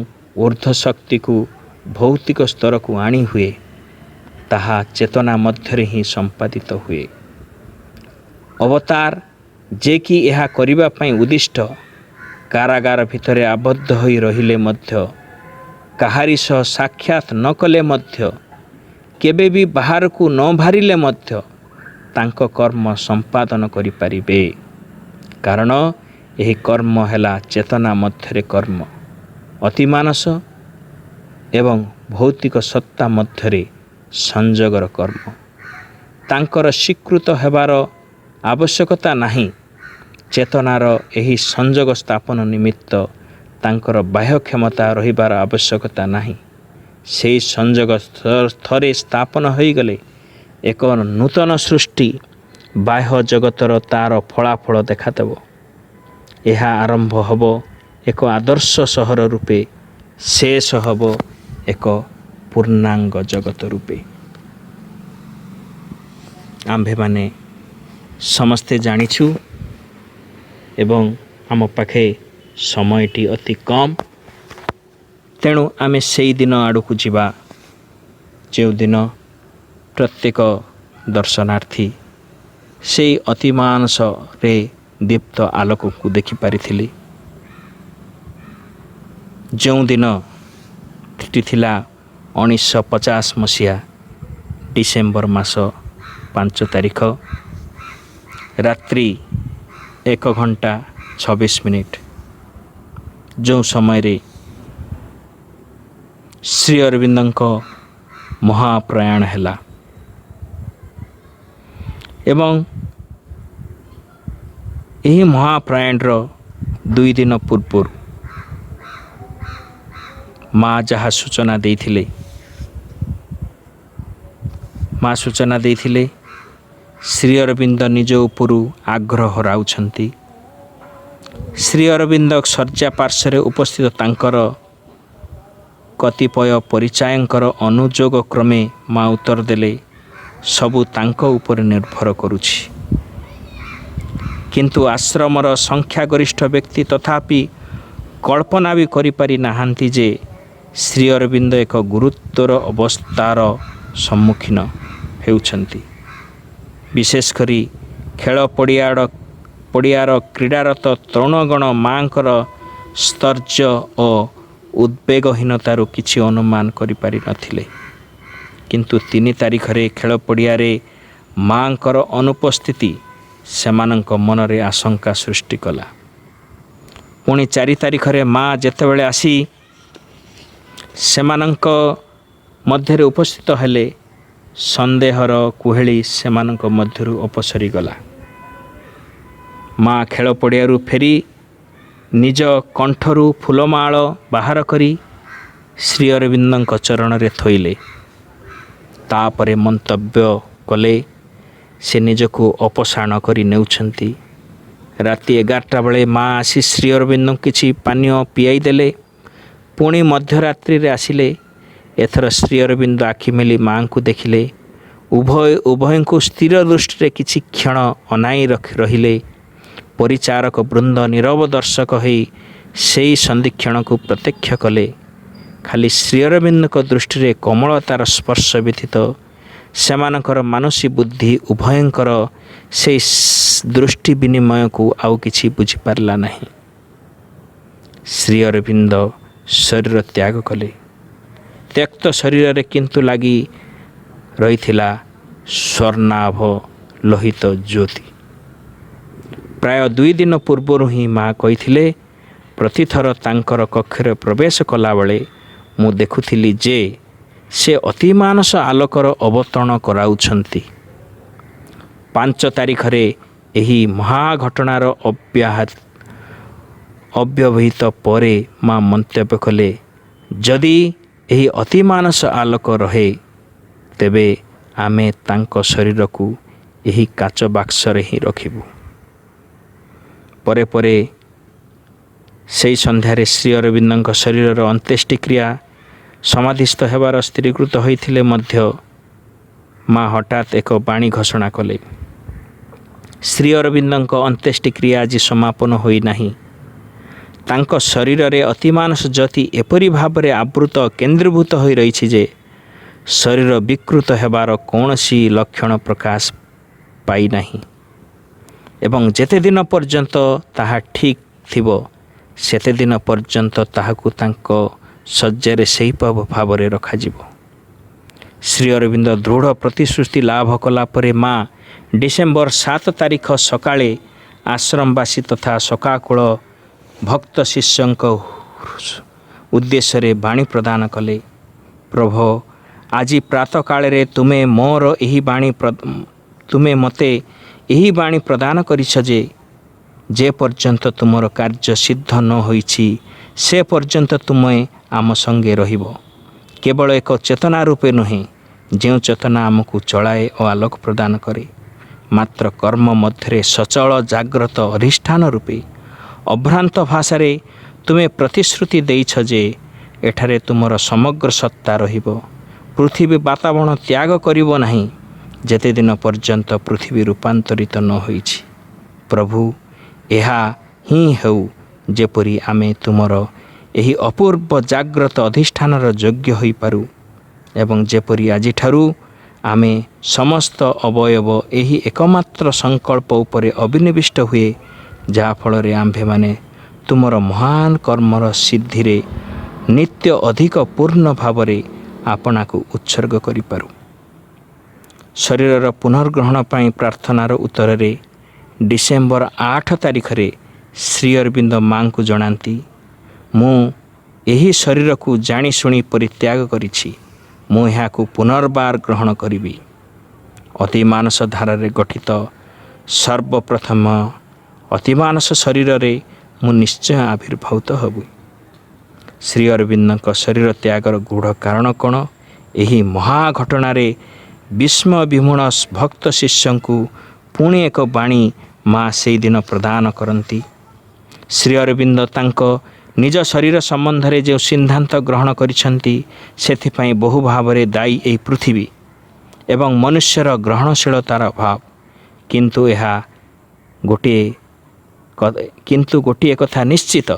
ଊର୍ଦ୍ଧ୍ୱ ଶକ୍ତିକୁ ଭୌତିକ ସ୍ତରକୁ ଆଣି ହୁଏ, ତାହା ଚେତନା ମଧ୍ୟରେ ହିଁ ସମ୍ପାଦିତ ହୁଏ। ଅବତାର ଯେ କି ଏହା କରିବା ପାଇଁ ଉଦ୍ଦିଷ୍ଟ, କାରାଗାର ଭିତରେ ଆବଦ୍ଧ ହୋଇ ରହିଲେ ମଧ୍ୟ, କାହାରି ସହ ସାକ୍ଷାତ ନ କଲେ ମଧ୍ୟ, କେବେ ବି ବାହାରକୁ ନ ବାହାରିଲେ ମଧ୍ୟ ତାଙ୍କ କର୍ମ ସମ୍ପାଦନ କରିପାରିବେ। କାରଣ ଏହି କର୍ମ ହେଲା ଚେତନା ମଧ୍ୟରେ କର୍ମ, ଅତିମାନସ ଏବଂ ଭୌତିକ ସତ୍ତା ମଧ୍ୟରେ ସଂଯୋଗର କର୍ମ। ତାଙ୍କର ସ୍ୱୀକୃତ ହେବାର ଆବଶ୍ୟକତା ନାହିଁ। ଚେତନାର ଏହି ସଂଯୋଗ ସ୍ଥାପନ ନିମିତ୍ତ ତାଙ୍କର ବାହ୍ୟ କ୍ଷମତା ରହିବାର ଆବଶ୍ୟକତା ନାହିଁ। ସେହି ସଂଯୋଗ ଥରେ ସ୍ଥାପନ ହୋଇଗଲେ ଏକ ନୂତନ ସୃଷ୍ଟି ବାହ୍ୟ ଜଗତର ତା'ର ଫଳାଫଳ ଦେଖାଦେବ। ଏହା ଆରମ୍ଭ ହେବ ଏକ ଆଦର୍ଶ ସହର ରୂପେ, ଶେଷ ହେବ ଏକ ପୂର୍ଣ୍ଣାଙ୍ଗ ଜଗତ ରୂପେ। ଆମ୍ଭେମାନେ ସମସ୍ତେ ଜାଣିଛୁ ଏବଂ ଆମ ପାଖେ ସମୟଟି ଅତି କମ୍, ତେଣୁ ଆମେ ସେଇ ଦିନ ଆଡ଼କୁ ଯିବା ଯେଉଁଦିନ ପ୍ରତ୍ୟେକ ଦର୍ଶନାର୍ଥୀ ସେଇ ଅତିମାନସରେ ଦୀପ୍ତ ଆଲୋକକୁ ଦେଖିପାରିଥିଲେ। ଯେଉଁଦିନ ଥିଲା 1950 ମସିହା ଡିସେମ୍ବର ମାସ 5 ତାରିଖ, ରାତ୍ରି 1:26, ଯେଉଁ ସମୟରେ ଶ୍ରୀ ଅରବିନ୍ଦଙ୍କ ମହାପ୍ରୟାଣ ହେଲା ଏବଂ ଏହି ମହାପ୍ରୟାଣର 2 ଦିନ ପୂର୍ବରୁ ମା ଯାହା ସୂଚନା ଦେଇଥିଲେ, ଶ୍ରୀ ଅରବିନ୍ଦ ନିଜ ଉପରୁ ଆଗ୍ରହ ହରାଉଛନ୍ତି। ଶ୍ରୀ ଅରବିନ୍ଦ ଶଯ୍ୟା ପାର୍ଶ୍ୱରେ ଉପସ୍ଥିତ ତାଙ୍କର କତିପୟ ପରିଚାୟକଙ୍କର ଅନୁଯୋଗ କ୍ରମେ ମା ଉତ୍ତର ଦେଲେ, ସବୁ ତାଙ୍କ ଉପରେ ନିର୍ଭର କରୁଛି। କିନ୍ତୁ ଆଶ୍ରମର ସଂଖ୍ୟାଗରିଷ୍ଠ ବ୍ୟକ୍ତି ତଥାପି କଳ୍ପନା ବି କରିପାରି ନାହାନ୍ତି ଯେ ଶ୍ରୀ ଅରବିନ୍ଦ ଏକ ଗୁରୁତର ଅବସ୍ଥାର ସମ୍ମୁଖୀନ ହେଉଛନ୍ତି। ବିଶେଷ କରି ଖେଳ ପଡ଼ିଆର କ୍ରୀଡ଼ାରତ ତରୁଣଗଣ ମାଙ୍କର ସ୍ତର୍ଯ୍ୟ ଓ ଉଦ୍ବେଗହୀନତାରୁ କିଛି ଅନୁମାନ କରିପାରିନଥିଲେ। କିନ୍ତୁ 3 ତାରିଖରେ ଖେଳ ପଡ଼ିଆରେ ମାଙ୍କର ଅନୁପସ୍ଥିତି ସେମାନଙ୍କ ମନରେ ଆଶଙ୍କା ସୃଷ୍ଟି କଲା। ପୁଣି 4 ତାରିଖରେ ମା ଯେତେବେଳେ ଆସି ସେମାନଙ୍କ ମଧ୍ୟରେ ଉପସ୍ଥିତ ହେଲେ, ସନ୍ଦେହର କୁହେଳି ସେମାନଙ୍କ ମଧ୍ୟରୁ ଅପସରିଗଲା। ମା ଖେଳ ପଡ଼ିଆରୁ ଫେରି ନିଜ କଣ୍ଠରୁ ଫୁଲମାଳ ବାହାର କରି ଶ୍ରୀ ଅରବିନ୍ଦଙ୍କ ଚରଣରେ ଥୋଇଲେ। ତାପରେ ମନ୍ତବ୍ୟ କଲେ, ସେ ନିଜକୁ ଅପସାରଣ କରି ନେଉଛନ୍ତି। ରାତି 11ଟା ବେଳେ ମା ଆସି ଶ୍ରୀ ଅରବିନ୍ଦଙ୍କୁ କିଛି ପାନୀୟ ପିଆଇ ଦେଲେ। ପୁଣି ମଧ୍ୟରାତ୍ରିରେ ଆସିଲେ। ଏଥର ଶ୍ରୀ ଅରବିନ୍ଦ ଆଖି ମେଲି ମାଆଙ୍କୁ ଦେଖିଲେ। ଉଭୟଙ୍କୁ ସ୍ଥିର ଦୃଷ୍ଟିରେ କିଛି କ୍ଷଣ ଅନାଇ ରହିଲେ। ପରିଚାରକ ବୃନ୍ଦ ନୀରବ ଦର୍ଶକ ହୋଇ ସେହି ସନ୍ଧିକ୍ଷଣକୁ ପ୍ରତ୍ୟକ୍ଷ କଲେ। ଖାଲି ଶ୍ରୀ ଅରବିନ୍ଦଙ୍କ ଦୃଷ୍ଟିରେ କୋମଳତାର ସ୍ପର୍ଶ ବ୍ୟତୀତ ସେମାନଙ୍କର ମାନସୀ ବୁଦ୍ଧି ଉଭୟଙ୍କର ସେହି ଦୃଷ୍ଟି ବିନିମୟକୁ ଆଉ କିଛି ବୁଝିପାରିଲା ନାହିଁ। ଶ୍ରୀ ଅରବିନ୍ଦ ଶରୀର ତ୍ୟାଗ କଲେ। ତ୍ୟକ୍ତ ଶରୀରରେ କିନ୍ତୁ ଲାଗି ରହିଥିଲା ସ୍ୱର୍ଣ୍ଣାଭ ଲୋହିତ ଜ୍ୟୋତି। ପ୍ରାୟ 2 ଦିନ ପୂର୍ବରୁ ହିଁ ମା କହିଥିଲେ, ପ୍ରତିଥର ତାଙ୍କର କକ୍ଷରେ ପ୍ରବେଶ କଲାବେଳେ ମୁଁ ଦେଖୁଥିଲି ଯେ ସେ ଅତିମାନସ ଆଲୋକର ଅବତରଣ କରାଉଛନ୍ତି। 5 ତାରିଖରେ ଏହି ମହାଘଟଣାର ଅବ୍ୟବହିତ ପରେ ମା ମନ୍ତବ୍ୟ କଲେ, ଯଦି ଏହି ଅତିମାନସ ଆଲୋକ ରହେ ତେବେ ଆମେ ତାଙ୍କ ଶରୀରକୁ ଏହି କାଚ ବାକ୍ସରେ ହିଁ ରଖିବୁ। ପରେ ପରେ ସେହି ସନ୍ଧ୍ୟାରେ ଶ୍ରୀ ଅରବିନ୍ଦଙ୍କ ଶରୀରର ଅନ୍ତ୍ୟେଷ୍ଟିକ୍ରିୟା ସମାଧିସ୍ଥ ହେବାର ସ୍ଥିରୀକୃତ ହୋଇଥିଲେ ମଧ୍ୟ ମା ହଠାତ୍ ଏକ ବାଣୀ ଘୋଷଣା କଲେ। ଶ୍ରୀ ଅରବିନ୍ଦଙ୍କ ଅନ୍ତ୍ୟେଷ୍ଟିକ୍ରିୟା ଆଜି ସମାପନ ହୋଇନାହିଁ। ତାଙ୍କ ଶରୀରରେ ଅତିମାନସ ଜ୍ୟୋତି ଏପରି ଭାବରେ ଆବୃତ କେନ୍ଦ୍ରୀଭୂତ ହୋଇ ରହିଛି ଯେ ଶରୀର ବିକୃତ ହେବାର କୌଣସି ଲକ୍ଷଣ ପ୍ରକାଶ ପାଇନାହିଁ ଏବଂ ଯେତେ ଦିନ ପର୍ଯ୍ୟନ୍ତ ତାହା ଠିକ୍ ଥିବ ସେତେଦିନ ପର୍ଯ୍ୟନ୍ତ ତାହାକୁ ତାଙ୍କ ଶଯ୍ୟାରେ ସେହି ଭାବରେ ରଖାଯିବ। ଶ୍ରୀ ଅରବିନ୍ଦ ଦୃଢ଼ ପ୍ରତିଶ୍ରୁତି ଲାଭ କଲା ପରେ ମା ଡିସେମ୍ବର 7 ତାରିଖ ସକାଳେ ଆଶ୍ରମବାସୀ ତଥା ଶୋକାକୁଳ ଭକ୍ତ ଶିଷ୍ୟଙ୍କ ଉଦ୍ଦେଶ୍ୟରେ ବାଣୀ ପ୍ରଦାନ କଲେ। ପ୍ରଭୁ, ଆଜି ପ୍ରାତଃକାଳରେ ତୁମେ ମୋତେ ଏହି ବାଣୀ ପ୍ରଦାନ କରିଛ ଯେ ପର୍ଯ୍ୟନ୍ତ ତୁମର କାର୍ଯ୍ୟ ସିଦ୍ଧ ନ ହୋଇଛି ସେ ପର୍ଯ୍ୟନ୍ତ ତୁମେ ଆମ ସଙ୍ଗେ ରହିବ। କେବଳ ଏକ ଚେତନା ରୂପେ ନୁହେଁ, ଯେଉଁ ଚେତନା ଆମକୁ ଚଳାଏ ଓ ଆଲୋକ ପ୍ରଦାନ କରେ, ମାତ୍ର କର୍ମ ମଧ୍ୟରେ ସଚଳ ଜାଗ୍ରତ ଅଧିଷ୍ଠାନ ରୂପେ। ଅଭ୍ରାନ୍ତ ଭାଷାରେ ତୁମେ ପ୍ରତିଶ୍ରୁତି ଦେଇଛ ଯେ ଏଠାରେ ତୁମର ସମଗ୍ର ସତ୍ତା ରହିବ। ପୃଥିବୀ ବାତାବରଣ ତ୍ୟାଗ କରିବ ନାହିଁ ଯେତେଦିନ ପର୍ଯ୍ୟନ୍ତ ପୃଥିବୀ ରୂପାନ୍ତରିତ ନ ହୋଇଛି। ପ୍ରଭୁ, ଏହା ହିଁ ହେଉ ଯେପରି ଆମେ ତୁମର ଏହି ଅପୂର୍ବ ଜାଗ୍ରତ ଅଧିଷ୍ଠାନର ଯୋଗ୍ୟ ହୋଇପାରୁ ଏବଂ ଯେପରି ଆଜିଠାରୁ ଆମେ ସମସ୍ତ ଅବୟବ ଏହି ଏକମାତ୍ର ସଂକଳ୍ପ ଉପରେ ଅବିନିବିଷ୍ଟ ହୁଏ, ଯାହାଫଳରେ ଆମ୍ଭେମାନେ ତୁମର ମହାନ କର୍ମର ସିଦ୍ଧିରେ ନିତ୍ୟ ଅଧିକ ପୂର୍ଣ୍ଣ ଭାବରେ ଆପଣାକୁ ଉତ୍ସର୍ଗ କରିପାରୁ। ଶରୀରର ପୁନର୍ଗ୍ରହଣ ପାଇଁ ପ୍ରାର୍ଥନାର ଉତ୍ତରରେ ଡିସେମ୍ବର 8 ତାରିଖରେ ଶ୍ରୀ ଅରବିନ୍ଦ ମାଙ୍କୁ ଜଣାନ୍ତି, ମୁଁ ଏହି ଶରୀରକୁ ଜାଣିଶୁଣି ପରିତ୍ୟାଗ କରିଛି। ମୁଁ ଏହାକୁ ପୁନର୍ବାର ଗ୍ରହଣ କରିବି। ଅତିମାନସ ଧାରାରେ ଗଠିତ ସର୍ବପ୍ରଥମ ଅତିମାନସ ଶରୀରରେ ମୁଁ ନିଶ୍ଚୟ ଆବିର୍ଭାତ ହେବି। ଶ୍ରୀ ଅରବିନ୍ଦଙ୍କ ଶରୀର ତ୍ୟାଗର ଗୂଢ଼ କାରଣ କ'ଣ? ଏହି ମହାଘଟଣାରେ ବିସ୍ମୟ ବିମୂଢ଼ ଭକ୍ତ ଶିଷ୍ୟଙ୍କୁ ପୁଣି ଏକ ବାଣୀ ମା ସେହିଦିନ ପ୍ରଦାନ କରନ୍ତି। ଶ୍ରୀ ଅରବିନ୍ଦ ତାଙ୍କ ନିଜ ଶରୀର ସମ୍ବନ୍ଧରେ ଯେଉଁ ସିଦ୍ଧାନ୍ତ ଗ୍ରହଣ କରିଛନ୍ତି ସେଥିପାଇଁ ବହୁ ଭାବରେ ଦାୟୀ ଏହି ପୃଥିବୀ ଏବଂ ମନୁଷ୍ୟର ଗ୍ରହଣଶୀଳତାର ଅଭାବ। କିନ୍ତୁ ଗୋଟିଏ କଥା ନିଶ୍ଚିତ,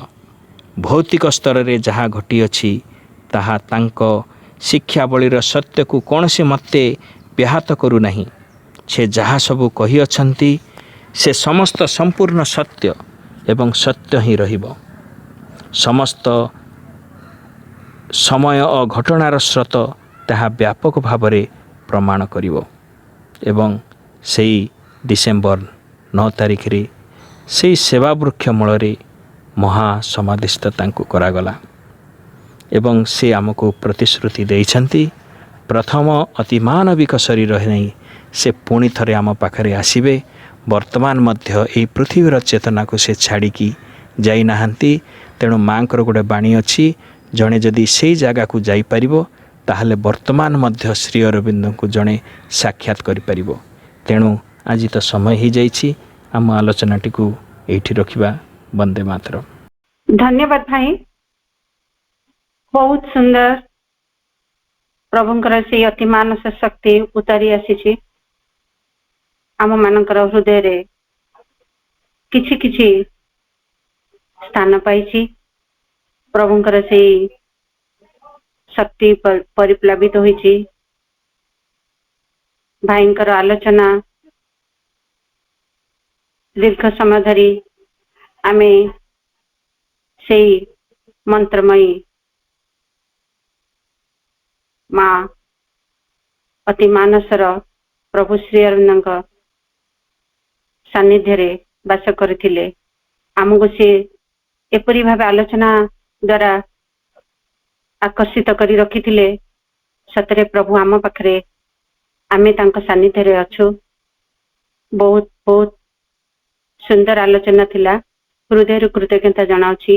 ଭୌତିକ ସ୍ତରରେ ଯାହା ଘଟିଅଛି ତାହା ତାଙ୍କ ଶିକ୍ଷାବଳୀର ସତ୍ୟକୁ କୌଣସି ମତେ ବ୍ୟାହତ କରୁନାହିଁ। ସେ ଯାହା ସବୁ କହିଅଛନ୍ତି ସେ ସମସ୍ତ ସମ୍ପୂର୍ଣ୍ଣ ସତ୍ୟ ଏବଂ ସତ୍ୟ ହିଁ ରହିବ। ସମସ୍ତ ସମୟ ଓ ଘଟଣାର ସ୍ରୋତ ତାହା ବ୍ୟାପକ ଭାବରେ ପ୍ରମାଣ କରିବ। ଏବଂ ସେଇ ଡିସେମ୍ବର 9 ତାରିଖରେ ସେହି ସେବାବୃକ୍ଷ ମୂଳରେ ମହାସମାଧିସ୍ଥ ତାଙ୍କୁ କରାଗଲା ଏବଂ ସେ ଆମକୁ ପ୍ରତିଶ୍ରୁତି ଦେଇଛନ୍ତି, ପ୍ରଥମ ଅତିମାନବିକ ଶରୀର ନେଇ ସେ ପୁଣି ଥରେ ଆମ ପାଖରେ ଆସିବେ। ବର୍ତ୍ତମାନ ମଧ୍ୟ ଏହି ପୃଥିବୀର ଚେତନାକୁ ସେ ଛାଡ଼ିକି ଯାଇନାହାନ୍ତି। ତେଣୁ ମାଆଙ୍କର ଗୋଟେ ବାଣୀ ଅଛି, ଜଣେ ଯଦି ସେଇ ଜାଗାକୁ ଯାଇପାରିବ ତାହେଲେ ବର୍ତ୍ତମାନ ମଧ୍ୟ ଶ୍ରୀ ଅରବିନ୍ଦଙ୍କୁ ଜଣେ ସାକ୍ଷାତ କରିପାରିବ। ତେଣୁ ଆଜି ତ ସମୟ ହୋଇଯାଇଛି, ଆମ ଆଲୋଚନାଟିକୁ ଏଇଠି ରଖିବା। ବନ୍ଦେ ମାତରମ୍। ଧନ୍ୟବାଦ ଭାଇ, ବହୁତ ସୁନ୍ଦର। ପ୍ରଭୁଙ୍କର ସେଇ ଅତି ମାନସ ଶକ୍ତି ଉତାରି ଆସିଛି ଆମ ମାନଙ୍କର ହୃଦୟରେ, କିଛି କିଛି ସ୍ଥାନ ପାଇଛି। ପ୍ରଭୁଙ୍କର ସେଇ ଶକ୍ତି ପରିପ୍ଲାବିତ ହୋଇଛି। ଭାଇଙ୍କର ଆଲୋଚନା ଦୀର୍ଘ ସମୟ ଧରି ଆମେ ସେଇ ମନ୍ତ୍ରମୟୀ ମା ଅତି ମାନସର ପ୍ରଭୁ ଶ୍ରୀ ଅରବିନ୍ଦଙ୍କ ସାନ୍ନିଧ୍ୟରେ ବାସ କରିଥିଲେ। ଆମକୁ ସେ ଏପରି ଭାବେ ଆଲୋଚନା ଦ୍ୱାରା ଆକର୍ଷିତ କରି ରଖିଥିଲେ, ସତରେ ପ୍ରଭୁ ଆମ ପାଖରେ, ଆମେ ତାଙ୍କ ସାନ୍ନିଧ୍ୟରେ ଅଛୁ। ବହୁତ ବହୁତ ସୁନ୍ଦର ଆଲୋଚନା ଥିଲା, ହୃଦୟରୁ କୃତଜ୍ଞତା ଜଣାଉଛି।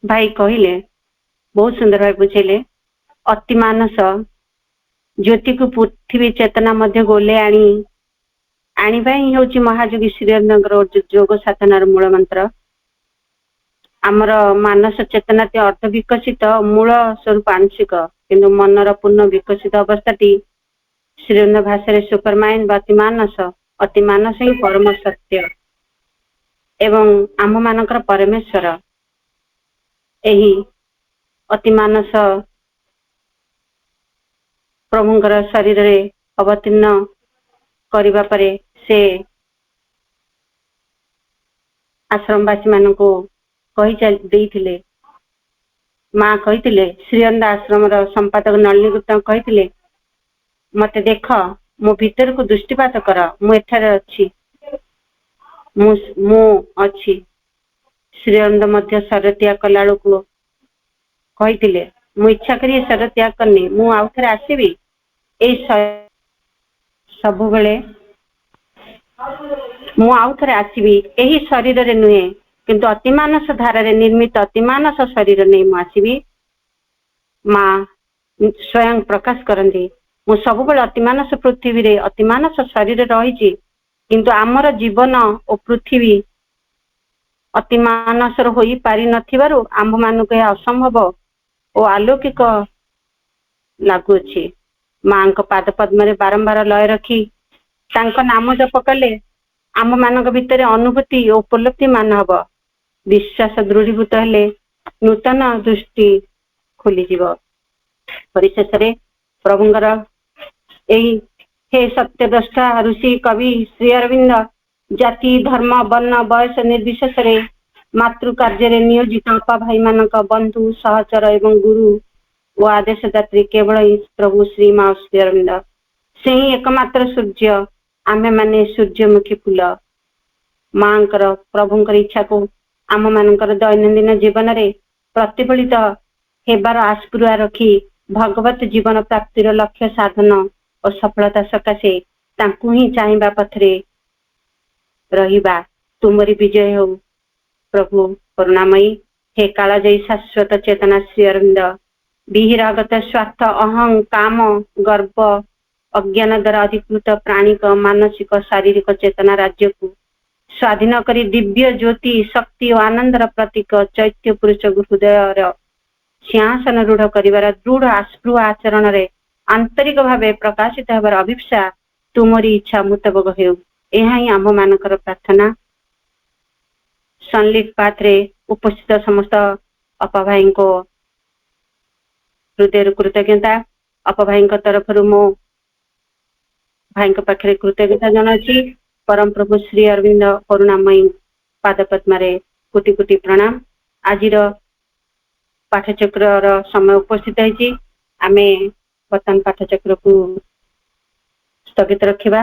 ଭାଇ କହିଲେ, ବହୁତ ସୁନ୍ଦର ଭାବେ ବୁଝେଇଲେ। ଅତି ମାନସ ଜ୍ୟୋତିକୁ ପୃଥିବୀ ଚେତନା ମଧ୍ୟ ଗୋଲେ ଆଣିବା ହିଁ ହେଉଛି ମହାଯୋଗୀ ଶ୍ରୀ ଅରବିନ୍ଦଙ୍କର ଯୋଗ ସାଧନାର ମୂଳ ମନ୍ତ୍ର। ଆମର ମାନସ ଚେତନାଟି ଅର୍ଧ ବିକଶିତ, ମୂଳ ସ୍ୱରୂପ ଆଂଶିକ, କିନ୍ତୁ ମନର ପୂର୍ଣ୍ଣ ବିକଶିତ ଅବସ୍ଥାଟି ଶ୍ରୀ ଅରବିନ୍ଦ ଭାଷାରେ ସୁପର ମାଇଣ୍ଡ ବା ଅତି ମାନସ। ଅତି ମାନସ ହିଁ ପରମ ସତ୍ୟ ଏବଂ ଆମ ମାନଙ୍କର ପରମେଶ୍ୱର। ଏହି ଅତି ମାନସ ପ୍ରଭୁଙ୍କର ଶରୀରରେ ଅବତୀର୍ଣ୍ଣ କରିବା ପରେ ସେ ଆଶ୍ରମବାସୀ ମାନଙ୍କୁ କହି ଦେଇଥିଲେ, ମା କହିଥିଲେ, ଶ୍ରୀ ଅରବିନ୍ଦ ଆଶ୍ରମର ସମ୍ପାଦକ ନଳିନୀ ଗୁପ୍ତାଙ୍କୁ କହିଥିଲେ, ମତେ ଦେଖ, ମୋ ଭିତରକୁ ଦୃଷ୍ଟିପାତ କର, ମୁଁ ଏଠାରେ ଅଛି, ମୁଁ ଅଛି। ଶ୍ରୀ ଅରବିନ୍ଦ ମଧ୍ୟ ଶରୀର ତ୍ୟାଗ କଲା ବେଳକୁ କହିଥିଲେ, ମୁଁ ଇଚ୍ଛା କରି ଶରୀର ତ୍ୟାଗ କରିନି, ମୁଁ ଆଉ ଥରେ ଆସିବି। ଏଇ ସବୁବେଳେ ମୁଁ ଆଉ ଥରେ ଆସିବି, ଏହି ଶରୀରରେ ନୁହେଁ, କିନ୍ତୁ ଅତିମାନସ ଧାରାରେ ନିର୍ମିତ ଅତିମାନସ ଶରୀର ନେଇ ମୁଁ ଆସିବି। ମା ସ୍ୱୟଂ ପ୍ରକାଶ କରନ୍ତି, ମୁଁ ସବୁବେଳେ ଅତିମାନସ ପୃଥିବୀରେ ଅତିମାନସ ଶରୀରରେ ରହିଛି, କିନ୍ତୁ ଆମର ଜୀବନ ଓ ପୃଥିବୀ ଅତିମାନସର ହୋଇପାରି ନଥିବାରୁ ଆମ୍ଭମାନଙ୍କୁ ଏହା ଅସମ୍ଭବ ଓ ଆଲୌକିକ ଲାଗୁଅଛି। ମାଙ୍କ ପାଦ ପଦ୍ମରେ ବାରମ୍ବାର ଲୟ ରଖି ତାଙ୍କ ନାମ ଜପ କଲେ ଆମ ମାନଙ୍କ ଭିତରେ ଅନୁଭୂତି ଓ ଉପଲବ୍ଧି ମାନ ହବ। ବିଶ୍ୱାସ ଦୃଢୀଭୂତ ହେଲେ ନୂତନ ଦୃଷ୍ଟି ଖୋଲିଯିବ। ପରିଶେଷରେ ପ୍ରଭୁଙ୍କର ଏଇ ହେ ସତ୍ୟ ଦ୍ରଷ୍ଟା ଋଷି କବି ଶ୍ରୀ ଅରବିନ୍ଦ ଜାତି ଧର୍ମ ବର୍ଣ୍ଣ ବୟସ ନିର୍ବିଶେଷରେ ମାତୃ କାର୍ଯ୍ୟରେ ନିୟୋଜିତ ଅପା ଭାଇ ମାନଙ୍କ ବନ୍ଧୁ ସହଚର ଏବଂ ଗୁରୁ ଓ ଆଦେଶ ଯାତ୍ରୀ କେବଳ ପ୍ରଭୁ ଶ୍ରୀ ମା ଶ୍ରୀ ଅରବିନ୍ଦ, ସେ ହିଁ ଏକମାତ୍ର ସୂର୍ଯ୍ୟ, ଆମେ ମାନେ ସୂର୍ଯ୍ୟମୁଖୀ ଫୁଲ। ମାଙ୍କର ପ୍ରଭୁଙ୍କର ଇଚ୍ଛାକୁ ଆମ ମାନଙ୍କର ଦୈନନ୍ଦିନ ଜୀବନରେ ପ୍ରତିଫଳିତ ହେବାର ଆସ୍ପୃହା ରଖି ଭଗବତ ଜୀବନ ପ୍ରାପ୍ତିର ଲକ୍ଷ୍ୟ ସାଧନ ଓ ସଫଳତା ସକାଶେ ତାଙ୍କୁ ହିଁ ଚାହିଁବା ପଥରେ ରହିବା। ତୁମରି ବିଜୟ ହେଉ ପ୍ରଭୁ କରୁଣାମୟୀ। ହେ କାଳଜୟୀ ଶାଶ୍ୱତ ଚେତନା ଶ୍ରୀ ଅରବିନ୍ଦ, ବିହିରାଗତ ସ୍ୱାର୍ଥ ଅହଂ କାମ ଗର୍ବ ଅଜ୍ଞାନ ଦ୍ୱାରା ଅଧିକୃତ ପ୍ରାଣିକ ମାନସିକ ଶାରୀରିକ ଚେତନା ରାଜ୍ୟକୁ ସ୍ୱାଧୀନ କରି ଦିବ୍ୟ ଜ୍ୟୋତି ଶକ୍ତି ଓ ଆନନ୍ଦର ପ୍ରତୀକ ଚୈତ୍ୟ ପୁରୁଷ ହୃଦୟର ସିଂହାସନ ରୂଢ କରିବାର ଦୃଢ ଆସ୍ପୃହ ଆଚରଣରେ ଆନ୍ତରିକ ଭାବେ ପ୍ରକାଶିତ ହେବାର ଅଭିପ୍ସା ତୁମରି ଇଚ୍ଛା ମୁତାବକ ହେଉ, ଏହା ହିଁ ଆମ ମାନଙ୍କର ପ୍ରାର୍ଥନା। ସନଲିଟ ପାଥରେ ଉପସ୍ଥିତ ସମସ୍ତ ଅପା ଭାଇଙ୍କ ହୃଦୟରୁ କୃତଜ୍ଞତା। ଅପା ଭାଇଙ୍କ ତରଫରୁ ମୋ ଭାଇଙ୍କ ପାଖରେ କୃତଜ୍ଞତା ଜଣାଉଛି। ପରମ ପ୍ରଭୁ ଶ୍ରୀ ଅରବିନ୍ଦ କରୁଣାମୟୀ ପାଦ ପଦ୍ମରେ କୋଟି କୋଟି ପ୍ରଣାମ। ଆଜିର ପାଠଚକ୍ରର ସମୟ ଉପସ୍ଥିତ ହେଇଛି, ଆମେ ବର୍ତ୍ତମାନ ପାଠଚକ୍ରକୁ ସ୍ଥଗିତ ରଖିବା।